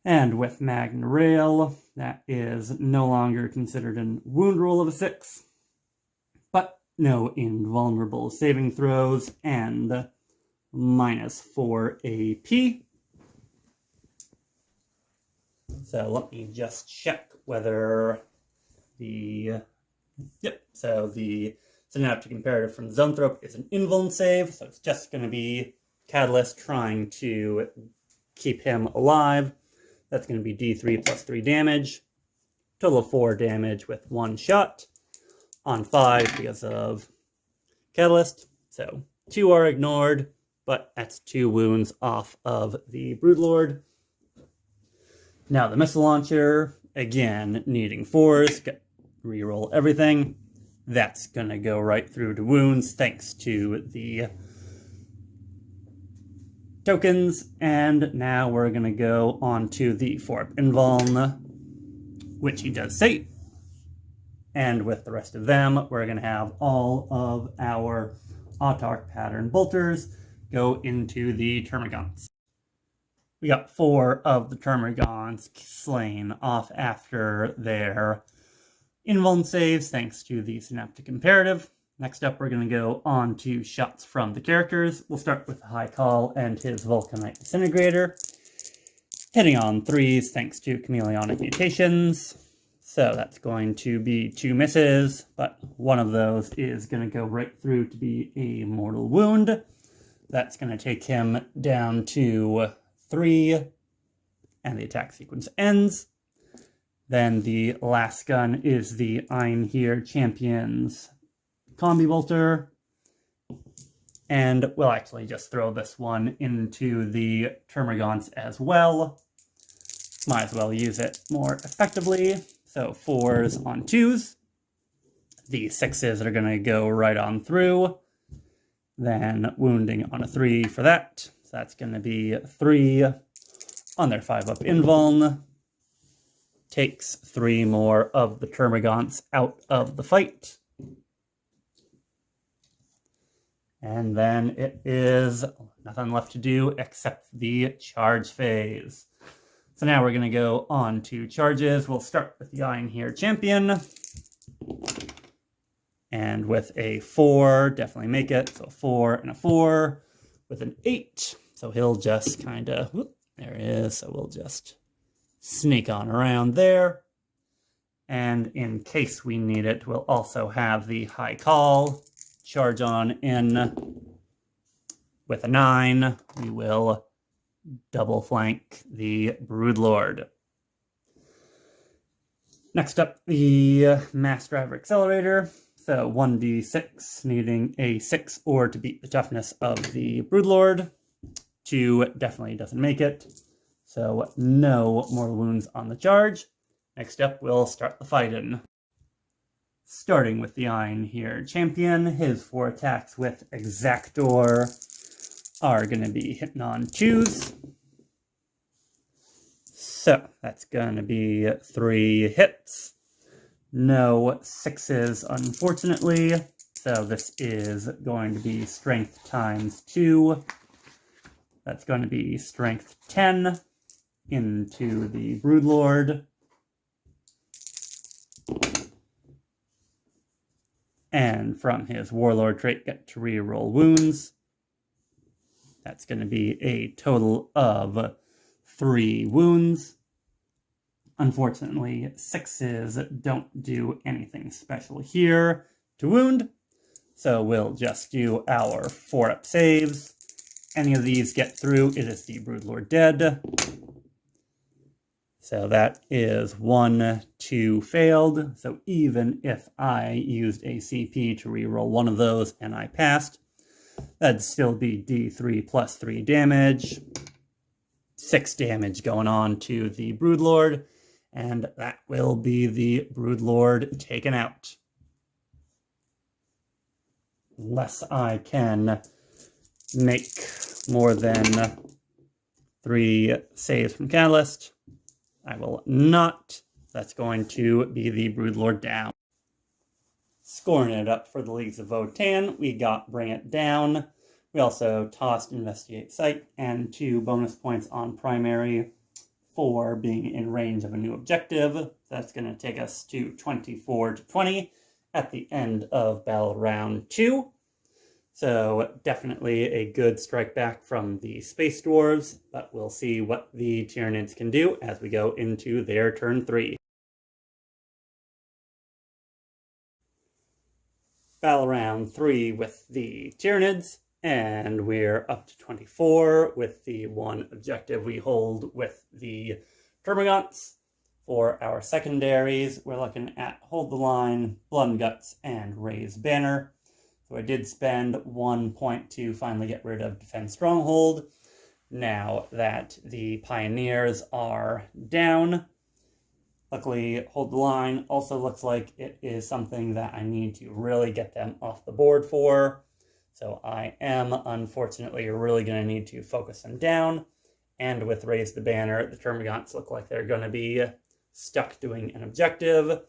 [SPEAKER 1] And with Magna Rail, that is no longer considered a wound roll of a 6, but no invulnerable saving throws, and -4 AP. So let me just check whether the Synaptic Imperative from Zoanthrope is an invuln save, so it's just going to be Catalyst trying to keep him alive. That's going to be D3 plus 3 damage. Total of 4 damage with 1 shot. On 5 because of Catalyst. So 2 are ignored, but that's 2 wounds off of the Broodlord. Now the missile launcher, again, needing 4s, reroll everything. That's going to go right through to wounds thanks to the tokens. And now we're going to go on to the 4-up invuln, which he does save. And with the rest of them, we're going to have all of our Autarch pattern bolters go into the Termagants. We got 4 of the Termagants slain off after their invuln saves, thanks to the Synaptic Imperative. Next up, we're going to go on to shots from the characters. We'll start with the High Call and his Vulcanite Disintegrator. Hitting on 3s, thanks to Chameleonic Mutations. So that's going to be 2 misses, but one of those is going to go right through to be a mortal wound. That's going to take him down to 3, and the attack sequence ends. Then the last gun is the Einherjar Champions Combi Bolter. And we'll actually just throw this one into the Termagants as well. Might as well use it more effectively. So 4s on 2s. The 6s are going to go right on through. Then wounding on a 3 for that. So that's going to be 3 on their 5-up invuln. Takes 3 more of the Termagants out of the fight. And then it is nothing left to do except the charge phase. So now we're going to go on to charges. We'll start with the Einherjar Champion. And with a 4, definitely make it. So 4 and a 4 with an 8. So he'll just kind of, there he is. So we'll just sneak on around there. And in case we need it, we'll also have the High Call charge on in. With a 9, we will double flank the Broodlord. Next up, the Mass Driver Accelerator. So 1d6, needing a 6 or to beat the toughness of the Broodlord. 2 definitely doesn't make it. So no mortal wounds on the charge. Next up, we'll start the fight-in. Starting with the Einherjar Champion, his 4 attacks with Exactor are going to be hitting on 2s. So that's going to be 3 hits. No 6s, unfortunately. So this is going to be strength times 2. That's going to be strength 10 into the Broodlord. And from his Warlord trait, get to reroll wounds. That's going to be a total of 3 wounds. Unfortunately, 6s don't do anything special here to wound. So we'll just do our 4-up saves. Any of these get through, it is the Broodlord dead. So that is 1, 2 failed. So even if I used a CP to reroll one of those and I passed, that'd still be D3 plus 3 damage. 6 damage going on to the Broodlord, and that will be the Broodlord taken out. Unless I can make more than 3 saves from Catalyst, I will not. That's going to be the Broodlord down. Scoring it up for the Leagues of Votann, we got Bring It Down. We also tossed Investigate Site and 2 bonus points on primary for being in range of a new objective. That's going to take us to 24 to 20 at the end of battle round 2. So definitely a good strike back from the Space Dwarves, but we'll see what the Tyranids can do as we go into their turn 3. Battle round 3 with the Tyranids, and we're up to 24 with the 1 objective we hold with the Termagants. For our secondaries, we're looking at Hold the Line, Blood and Guts, and Raise Banner. So I did spend 1 point to finally get rid of Defend Stronghold. Now that the Pioneers are down, luckily Hold the Line also looks like it is something that I need to really get them off the board for. So I am, unfortunately, really going to need to focus them down. And with Raise the Banner, the Termagants look like they're going to be stuck doing an objective.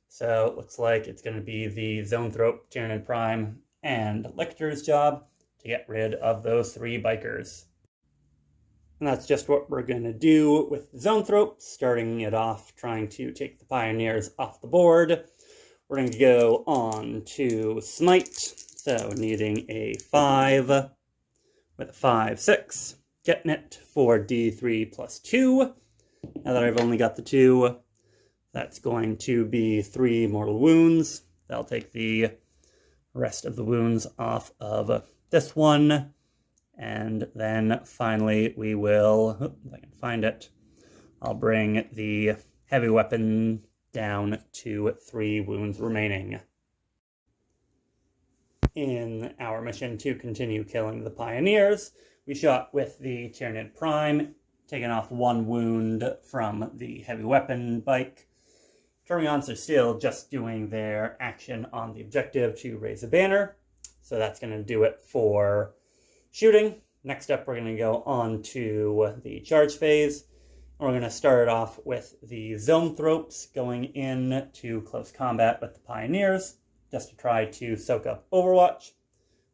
[SPEAKER 1] So it looks like it's going to be the Zoanthrope, Tyranid Prime, and Lictor's job to get rid of those 3 bikers. And that's just what we're going to do with Zoanthrope, starting it off, trying to take the Pioneers off the board. We're going to go on to Smite, so needing a 5 with a 5, 6, getting it for D3 plus 2. Now that I've only got the 2, that's going to be 3 mortal wounds. That'll take the rest of the wounds off of this one. And then finally we will, if I can find it, I'll bring the heavy weapon down to 3 wounds remaining. In our mission to continue killing the Pioneers, we shot with the Tyranid Prime, taking off 1 wound from the heavy weapon bike. Termagants are still just doing their action on the objective to raise a banner, so that's going to do it for shooting. Next up, we're going to go on to the charge phase. We're going to start off with the Zoanthropes going in to close combat with the Pioneers, just to try to soak up Overwatch,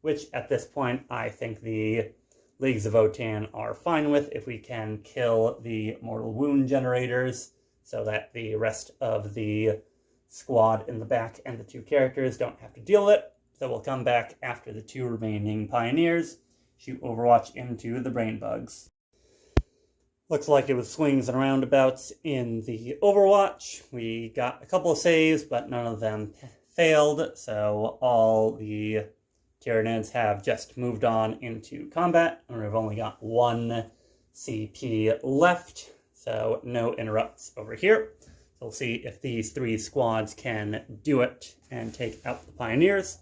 [SPEAKER 1] which at this point I think the Leagues of Votann are fine with if we can kill the mortal wound generators so that the rest of the squad in the back and the 2 characters don't have to deal with it. So we'll come back after the 2 remaining Pioneers, shoot Overwatch into the brain bugs. Looks like it was swings and roundabouts in the Overwatch. We got a couple of saves, but none of them failed, so all the Tyranids have just moved on into combat, and we've only got 1 CP left, so no interrupts over here. So we'll see if these 3 squads can do it and take out the Pioneers.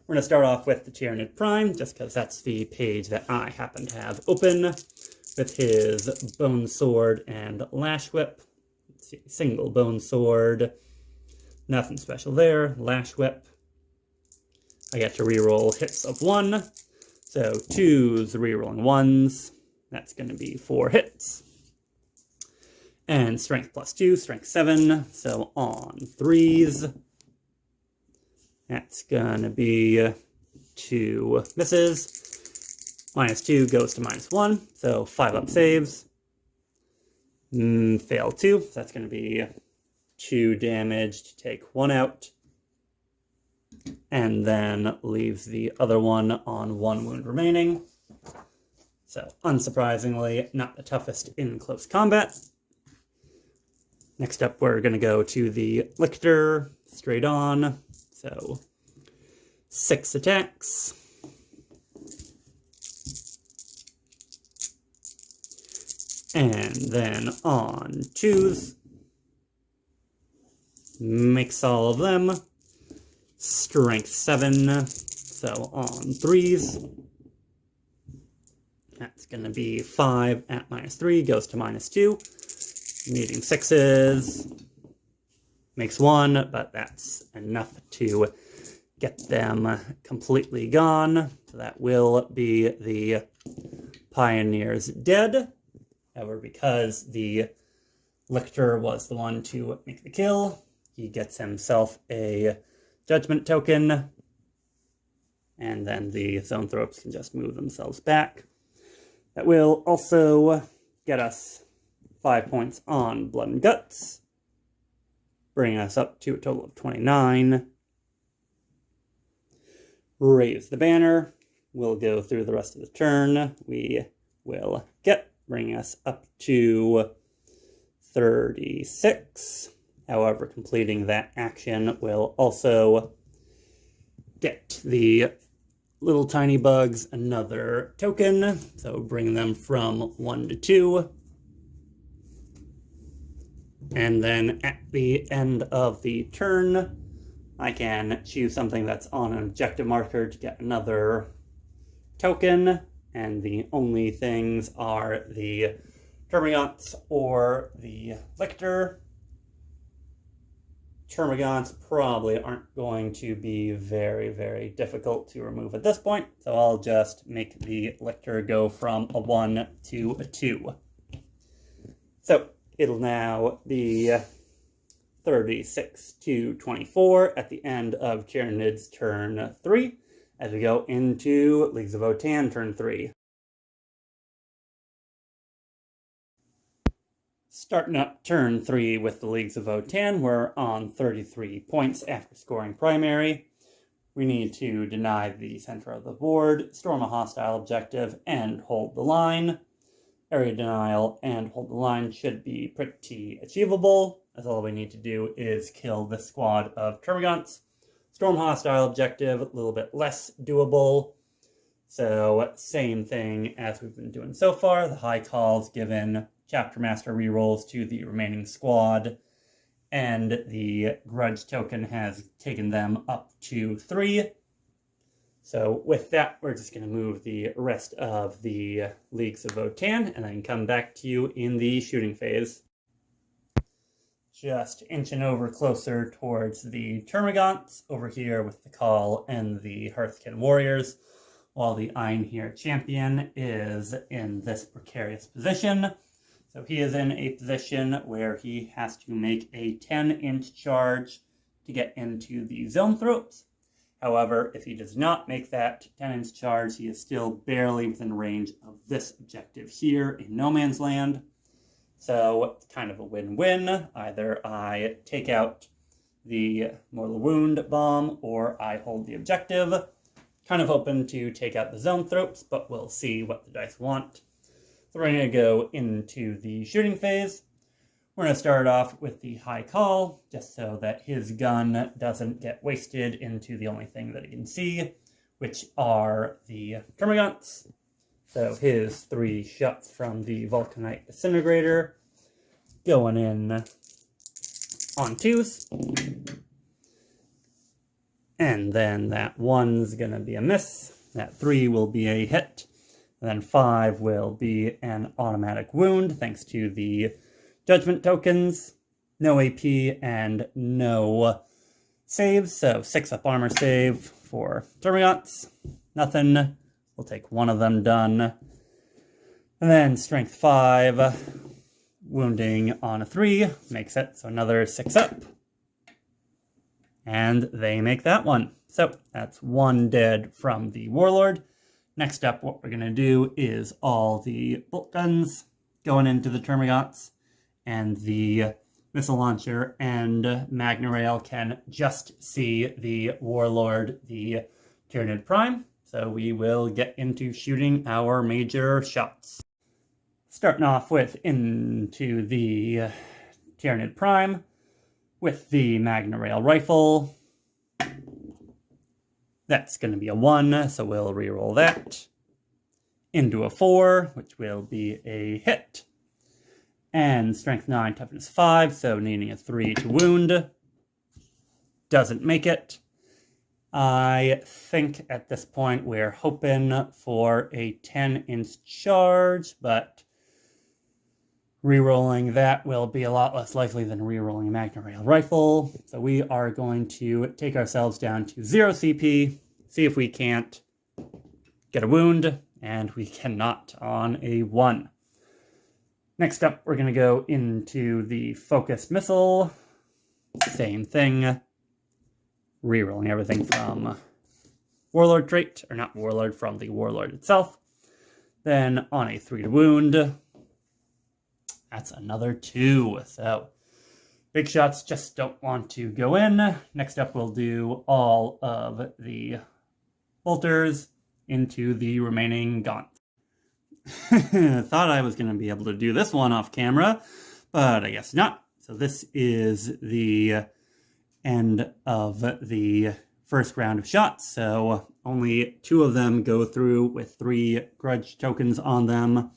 [SPEAKER 1] We're going to start off with the Tyranid Prime, just because that's the page that I happen to have open, with his Bone Sword and Lash Whip. Let's see, single Bone Sword, nothing special there. Lash Whip, I get to reroll hits of 1, so 2's rerolling 1s, that's going to be 4 hits. And Strength plus 2, Strength 7, so on 3s, that's going to be 2 misses. -2 goes to -1, so 5-up saves. Fail 2, so that's going to be 2 damage to take 1 out. And then leaves the other one on 1 wound remaining. So, unsurprisingly, not the toughest in close combat. Next up, we're going to go to the Lictor, straight on. So, 6 attacks. And then on 2s, mix all of them. Strength 7, so on 3s, that's going to be 5 at -3, goes to -2. Needing 6s, makes 1, but that's enough to get them completely gone. So that will be the Pioneers dead. However, because the Lictor was the one to make the kill, he gets himself a Judgment token, and then the Zoanthropes can just move themselves back. That will also get us 5 points on Blood and Guts, bringing us up to a total of 29. Raise the banner. We'll go through the rest of the turn. We will get, bringing us up to 36. However, completing that action will also get the little tiny bugs another token, so bring them from 1 to 2. And then at the end of the turn, I can choose something that's on an objective marker to get another token, and the only things are the Termagants or the Lictor. Termagants probably aren't going to be very, very difficult to remove at this point, so I'll just make the Lictor go from a 1 to a 2. So it'll now be 36 to 24 at the end of Tyranid's turn 3, as we go into Leagues of Votann turn 3. Starting up turn 3 with the Leagues of Votann, we're on 33 points after scoring primary. We need to deny the center of the board, storm a hostile objective, and hold the line. Area denial and hold the line should be pretty achievable, as all we need to do is kill this squad of Termagants. Storm hostile objective, a little bit less doable. So same thing as we've been doing so far. The high calls given Chapter Master rerolls to the remaining squad, and the Grudge token has taken them up to 3. So with that, we're just going to move the rest of the Leagues of Votann, and then come back to you in the shooting phase. Just inching over closer towards the Termagants, over here with the Call and the Hearthkin Warriors, while the Einhir Champion is in this precarious position. So he is in a position where he has to make a 10-inch charge to get into the Zoanthropes. However, if he does not make that 10-inch charge, he is still barely within range of this objective here in No Man's Land. So it's kind of a win-win. Either I take out the Mortal Wound bomb, or I hold the objective. Kind of hoping to take out the Zoanthropes, but we'll see what the dice want. So we're going to go into the shooting phase. We're going to start off with the High Call, just so that his gun doesn't get wasted into the only thing that he can see, which are the Termagants. So his 3 shots from the Vulcanite Disintegrator going in on 2s. And then that 1's going to be a miss. That 3 will be a hit. And then 5 will be an automatic wound, thanks to the Judgment tokens. No AP and no saves, so 6 up armor save for Termagants. Nothing. We'll take 1 of them done. And then Strength 5, wounding on a 3, makes it, so another 6 up. And they make that one. So that's 1 dead from the Warlord. Next up, what we're going to do is all the bolt guns going into the Termagants, and the missile launcher and Magna Rail can just see the Warlord, the Tyranid Prime. So we will get into shooting our major shots. Starting off with into the Tyranid Prime with the Magna Rail rifle. That's going to be a 1, so we'll reroll that. Into a 4, which will be a hit. And strength 9, toughness 5, so needing a 3 to wound. Doesn't make it. I think at this point we're hoping for a 10-inch charge, but rerolling that will be a lot less likely than rerolling a Magna Rail rifle. So we are going to take ourselves down to 0 CP, see if we can't get a wound, and we cannot on a 1. Next up, we're going to go into the focused missile. Same thing. Rerolling everything from Warlord trait, or not Warlord, from the Warlord itself. Then on a 3 to wound. That's another 2. So big shots just don't want to go in. Next up, we'll do all of the bolters into the remaining gaunt. Thought I was going to be able to do this one off camera, but I guess not. So this is the end of the first round of shots. So only 2 of them go through with 3 grudge tokens on them.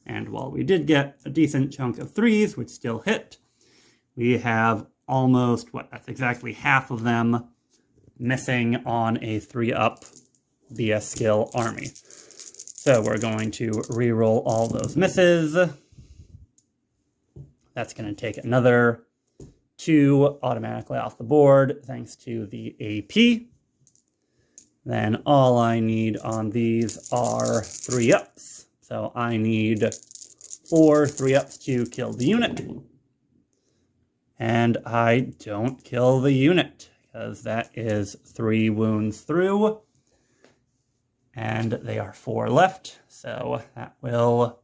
[SPEAKER 1] And while we did get a decent chunk of 3s, which still hit, we have almost, that's exactly half of them missing on a 3-up BS skill army. So we're going to reroll all those misses. That's going to take another 2 automatically off the board, thanks to the AP. Then all I need on these are 3-ups. So I need 4 3-ups to kill the unit. And I don't kill the unit, because that is 3 wounds through. And they are 4 left, so that will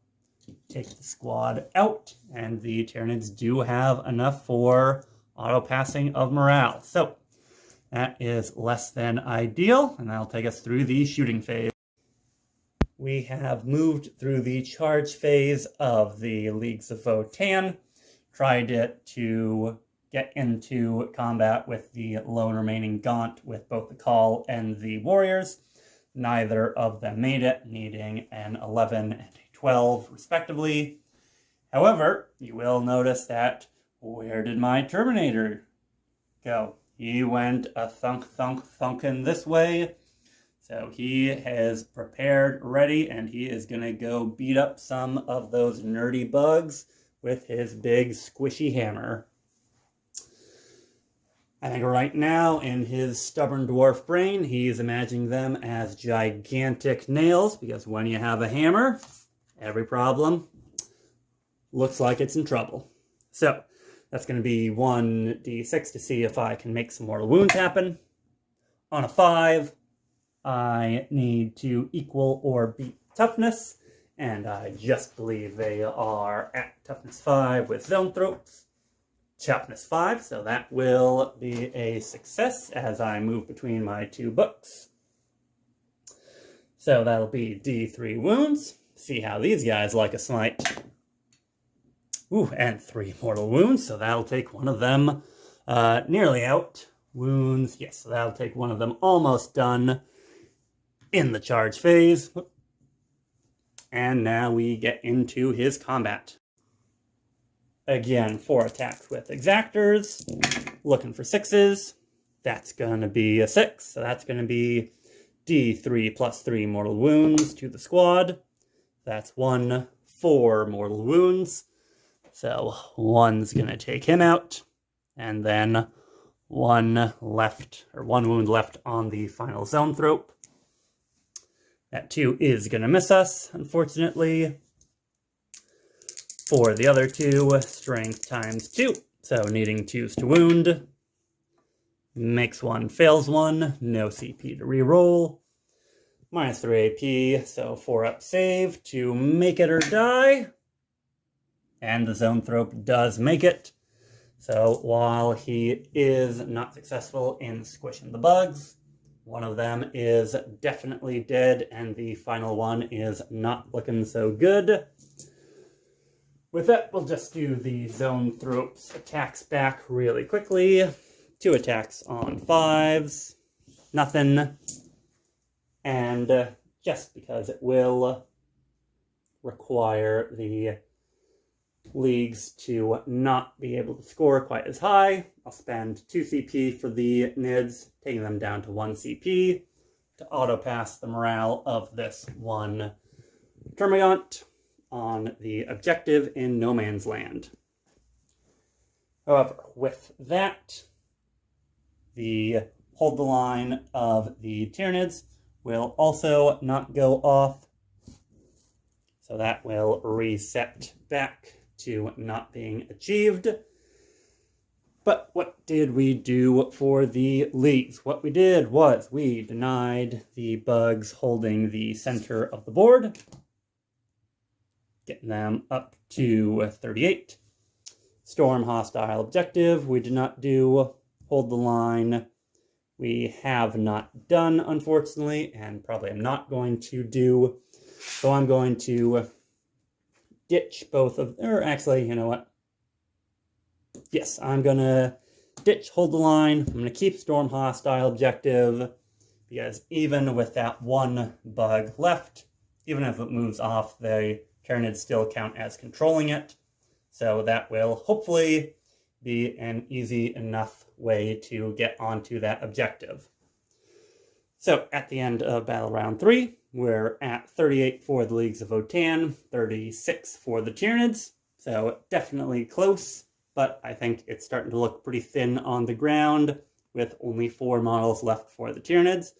[SPEAKER 1] take the squad out. And the Tyranids do have enough for auto-passing of morale. So that is less than ideal, and that'll take us through the shooting phase. We have moved through the charge phase of the Leagues of Votann, tried to get into combat with the lone remaining Gaunt with both the Call and the Warriors. Neither of them made it, needing an 11 and a 12, respectively. However, you will notice that, where did my Terminator go? He went a thunkin' this way. So he is prepared, ready, and he is going to go beat up some of those nerdy bugs with his big squishy hammer. I think right now, in his stubborn dwarf brain, he's imagining them as gigantic nails, because when you have a hammer, every problem looks like it's in trouble. So that's going to be 1d6 to see if I can make some mortal wounds happen. On a 5, I need to equal or beat toughness, and I just believe they are at toughness 5 with zone throats. Toughness 5, so that will be a success as I move between my 2 books. So that'll be D3 wounds. See how these guys like a smite. Ooh, and 3 mortal wounds, so that'll take one of them nearly out. Wounds, yes, so that'll take one of them almost done in the charge phase. And now we get into his combat. Again, 4 attacks with exactors, looking for 6s. That's going to be a 6, so that's going to be D3 plus 3 mortal wounds to the squad. That's 4 mortal wounds. So 1's going to take him out, and then 1 wound left on the final zone thrope. That 2 is going to miss us, unfortunately. For the other 2, strength times 2. So needing 2s to wound. Makes 1, fails 1. No CP to reroll. Minus 3 AP, so 4-up save to make it or die. And the zone thrope does make it. So while he is not successful in squishing the bugs, one of them is definitely dead, and the final one is not looking so good. With that, we'll just do the zone thropes attacks back really quickly. 2 attacks on 5s. Nothing. And just because it will require the leagues to not be able to score quite as high, I'll spend 2 CP for the Nids, taking them down to 1 CP to auto-pass the morale of this one Termagant on the objective in No Man's Land. However, with that, the hold the line of the Tyranids will also not go off, so that will reset back to not being achieved. But what did we do for the leagues? What we did was we denied the bugs holding the center of the board, getting them up to 38. Storm hostile objective, we did not do. Hold the line, we have not done, unfortunately, and probably am not going to do. So I'm going to ditch both of, or actually, you know what? Yes, I'm going to ditch hold the line. I'm going to keep Storm hostile objective, because even with that one bug left, even if it moves off, the Tyranids still count as controlling it. So that will hopefully be an easy enough way to get onto that objective. So at the end of Battle Round 3, we're at 38 for the Leagues of Votann, 36 for the Tyranids. So definitely close, but I think it's starting to look pretty thin on the ground with only 4 models left for the Tyranids.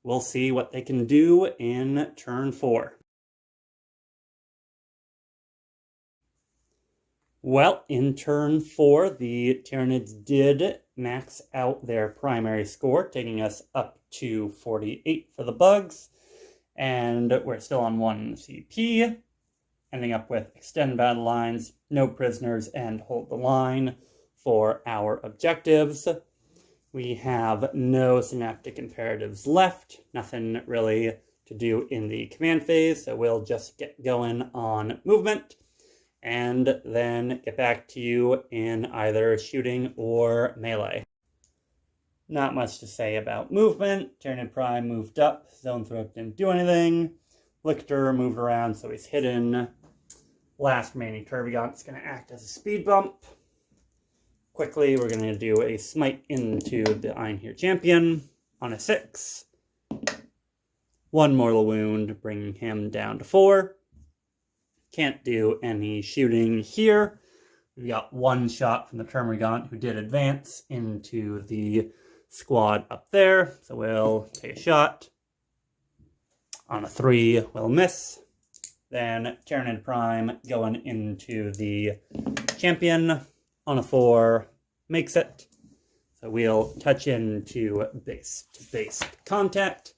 [SPEAKER 1] We'll see what they can do in turn 4. Well, in turn 4, the Tyranids did max out their primary score, taking us up to 48 for the bugs, and we're still on 1 CP, ending up with extend battle lines, no prisoners, and hold the line for our objectives. We have no synaptic imperatives left, nothing really to do in the command phase, so we'll just get going on movement, and then get back to you in either shooting or melee. Not much to say about movement. Tyranid Prime moved up, Zone Throat didn't do anything. Lictor moved around, so he's hidden. Last remaining Termagant is going to act as a speed bump. Quickly, we're going to do a smite into the Einhir Champion on a 6. 1 mortal wound, bringing him down to 4. Can't do any shooting here. We've got 1 shot from the Termagant, who did advance into the squad up there. So we'll take a shot. On a 3, we'll miss. Then Tyranid Prime going into the champion. On a 4, makes it. So we'll touch into base-to-base contact.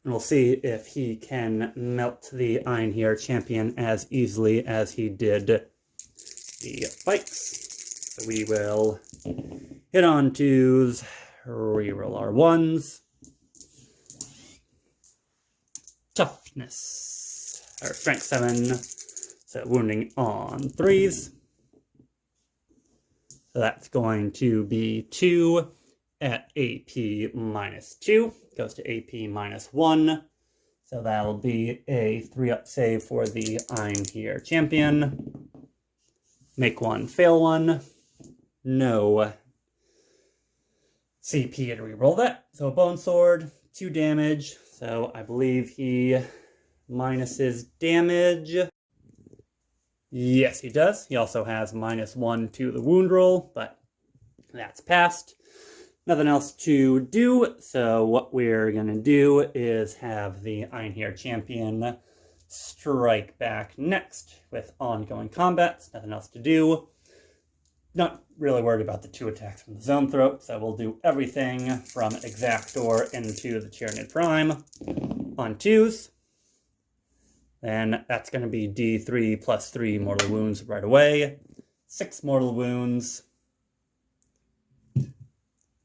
[SPEAKER 1] And we'll see if he can melt the Einhir Champion as easily as he did the bikes. So we will hit on 2s, reroll our 1s. Toughness, or strength 7, so wounding on 3s. So that's going to be 2 at AP -2. Goes to AP -1. So that'll be a 3-up save for the Einhir Champion. Make 1, fail 1. No CP to reroll that. So a Bone Sword, 2 damage. So I believe he minuses damage. Yes, he does. He also has -1 to the wound roll, but that's passed. Nothing else to do, so what we're going to do is have the Einhir Champion strike back next with ongoing combats. Nothing else to do. Not really worried about the 2 attacks from the Zone Throat, so we'll do everything from Exactor into the Tyranid Prime on 2s. Then that's going to be D3 plus 3 mortal wounds right away. 6 mortal wounds.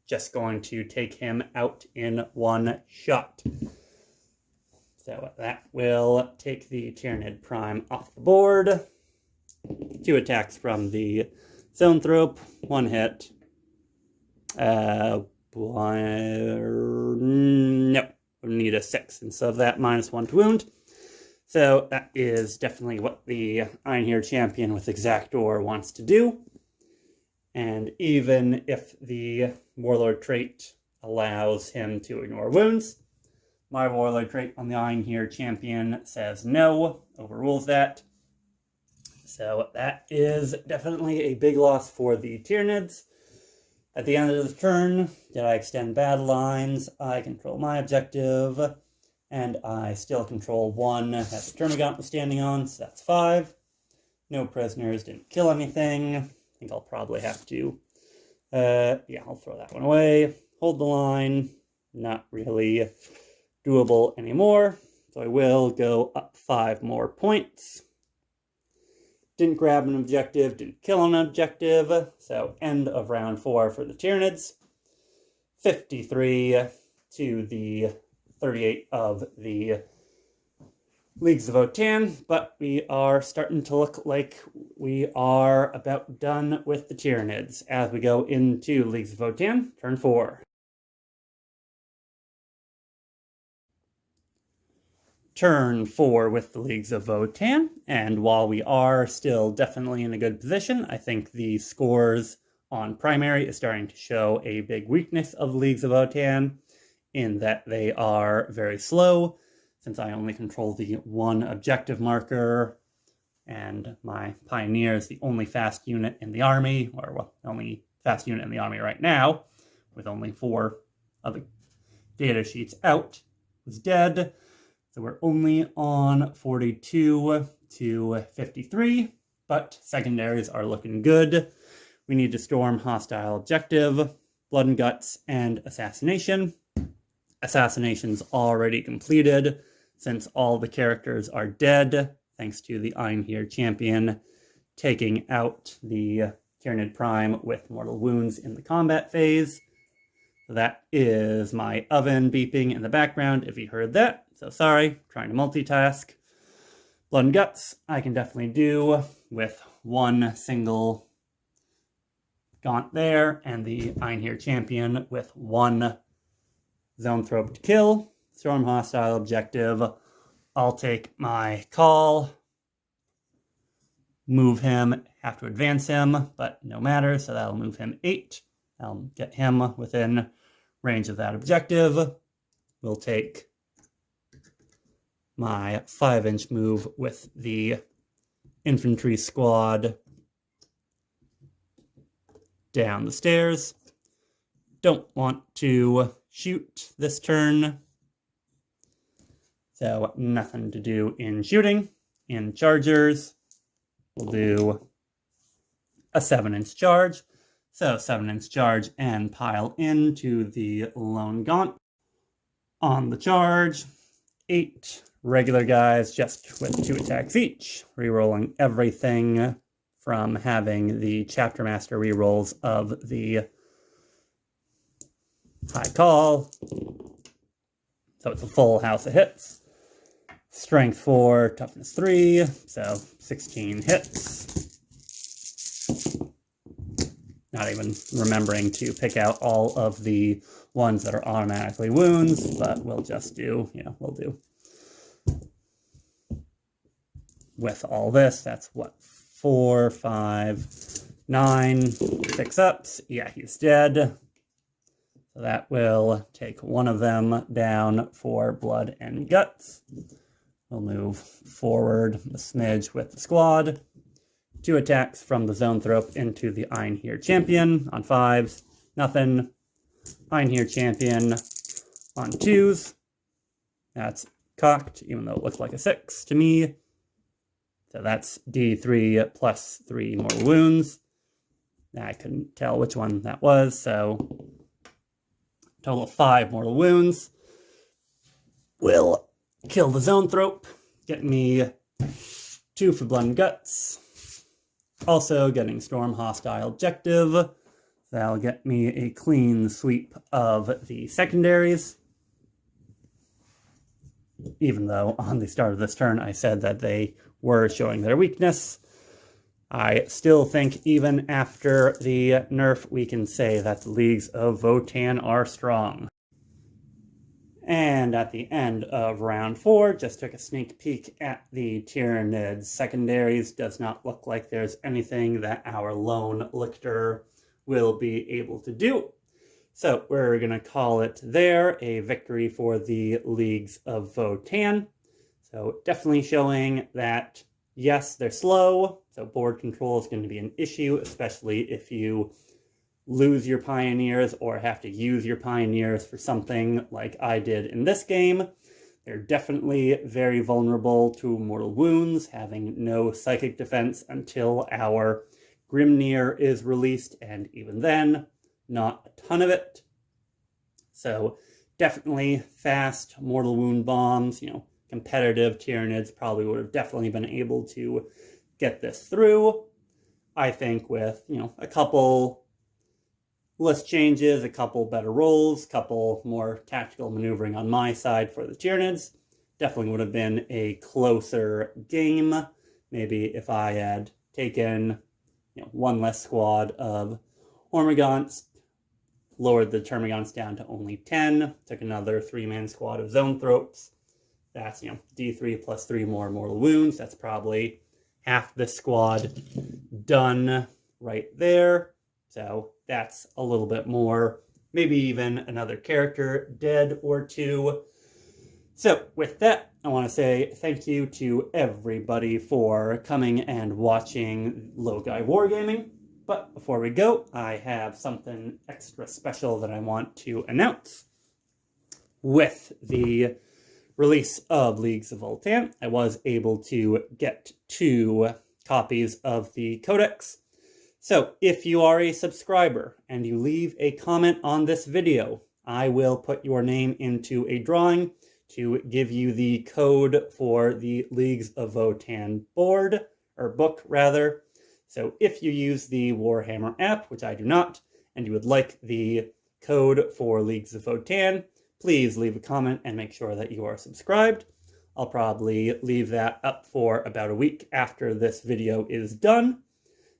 [SPEAKER 1] Just going to take him out in 1 shot. So that will take the Tyranid Prime off the board. 2 attacks from the Zone Throat, 1 hit. No, neither need a 6 instead of that -1 to wound. So that is definitely what the Einherjar champion with Exactor wants to do. And even if the Warlord trait allows him to ignore wounds, my Warlord trait on the Einherjar champion says no, overrules that. So that is definitely a big loss for the Tyranids. At the end of the turn, did I extend battle lines? I control my objective, and I still control 1 that the Termagant was standing on, so that's 5. No prisoners, didn't kill anything. I think I'll probably have to, yeah, I'll throw that one away. Hold the line, not really doable anymore, so I will go up 5 more points. Didn't grab an objective, didn't kill an objective, so end of round 4 for the Tyranids. 53 to the 38 of the Leagues of Votann, but we are starting to look like we are about done with the Tyranids as we go into Leagues of Votann, turn 4. Turn 4 with the Leagues of Votann, and while we are still definitely in a good position, I think the scores on primary is starting to show a big weakness of the Leagues of Votann, in that they are very slow, since I only control the 1 objective marker, and my Pioneer is the only fast unit in the army, or well, only fast unit in the army right now, with only 4 other data sheets out, was dead. So we're only on 42 to 53, but secondaries are looking good. We need to storm hostile objective, Blood and Guts, and Assassination. Assassination's already completed, since all the characters are dead, thanks to the Einherjar champion taking out the Tyranid Prime with mortal wounds in the combat phase. So that is my oven beeping in the background, if you heard that. So sorry, trying to multitask. Blood and Guts, I can definitely do with 1 single Gaunt there, and the Einherjar champion with 1 Zoanthrope to kill. Storm hostile objective. I'll take my call. Move him, have to advance him, but no matter, so that'll move him 8. I'll get him within range of that objective. We'll take my 5-inch move with the infantry squad down the stairs. Don't want to shoot this turn, so nothing to do in shooting. In chargers, we'll do a 7-inch charge. So 7-inch charge and pile into the lone Gaunt. On the charge, 8 regular guys just with 2 attacks each, rerolling everything from having the Chapter Master rerolls of the High Call. So it's a full house of hits. Strength 4, toughness 3, so 16 hits. Not even remembering to pick out all of the ones that are automatically wounds, but we'll just do, we'll do. With all this, that's what, 4, 5, 9, 6 ups. Yeah, he's dead. So that will take 1 of them down for Blood and Guts. We'll move forward a smidge with the squad. 2 attacks from the Zoanthrope into the Einherjar champion on 5s. Nothing. Einherjar champion on 2s. That's cocked, even though it looks like a 6 to me. So that's D3 plus 3 more wounds. I couldn't tell which one that was, so total of 5 mortal wounds. Will kill the Zoanthrope, get me 2 for Blood and Guts. Also getting Storm hostile objective. That'll get me a clean sweep of the secondaries. Even though on the start of this turn I said that they were showing their weakness, I still think even after the nerf we can say that the Leagues of Votann are strong. And at the end of round 4, just took a sneak peek at the Tyranids secondaries. Does not look like there's anything that our lone lictor will be able to do. So we're going to call it there a victory for the Leagues of Votann. So definitely showing that, yes, they're slow, so board control is going to be an issue, especially if you lose your pioneers or have to use your pioneers for something like I did in this game. They're definitely very vulnerable to mortal wounds, having no psychic defense until our Grimnir is released, and even then, not a ton of it. So definitely fast mortal wound bombs, competitive Tyranids probably would have definitely been able to get this through. I think with, a couple list changes, a couple better rolls, a couple more tactical maneuvering on my side for the Tyranids, definitely would have been a closer game. Maybe if I had taken, one less squad of Hormagaunts, lowered the Termagants down to only 10, took another 3-man squad of Zonethropes. That's, D3 plus 3 more mortal wounds. That's probably half the squad done right there. So that's a little bit more, maybe even another character dead or two. So with that, I want to say thank you to everybody for coming and watching Logai Wargaming. But before we go, I have something extra special that I want to announce. With the release of Leagues of Votann, I was able to get 2 copies of the Codex. So if you are a subscriber and you leave a comment on this video, I will put your name into a drawing to give you the code for the Leagues of Votann board, or book rather. So if you use the Warhammer app, which I do not, and you would like the code for Leagues of Votann, please leave a comment and make sure that you are subscribed. I'll probably leave that up for about a week after this video is done.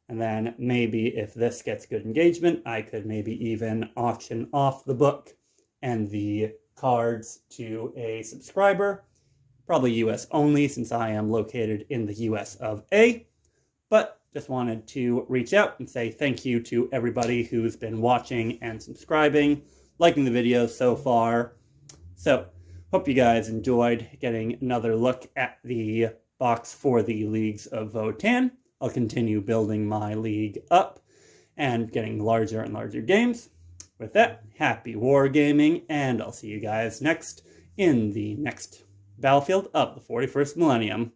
[SPEAKER 1] And then maybe if this gets good engagement, I could maybe even auction off the book and the cards to a subscriber. Probably US only, since I am located in the US of A. But just wanted to reach out and say thank you to everybody who's been watching and subscribing, liking the videos so far. So, hope you guys enjoyed getting another look at the box for the Leagues of Votann. I'll continue building my league up and getting larger and larger games. With that, happy wargaming, and I'll see you guys next in the next battlefield of the 41st millennium.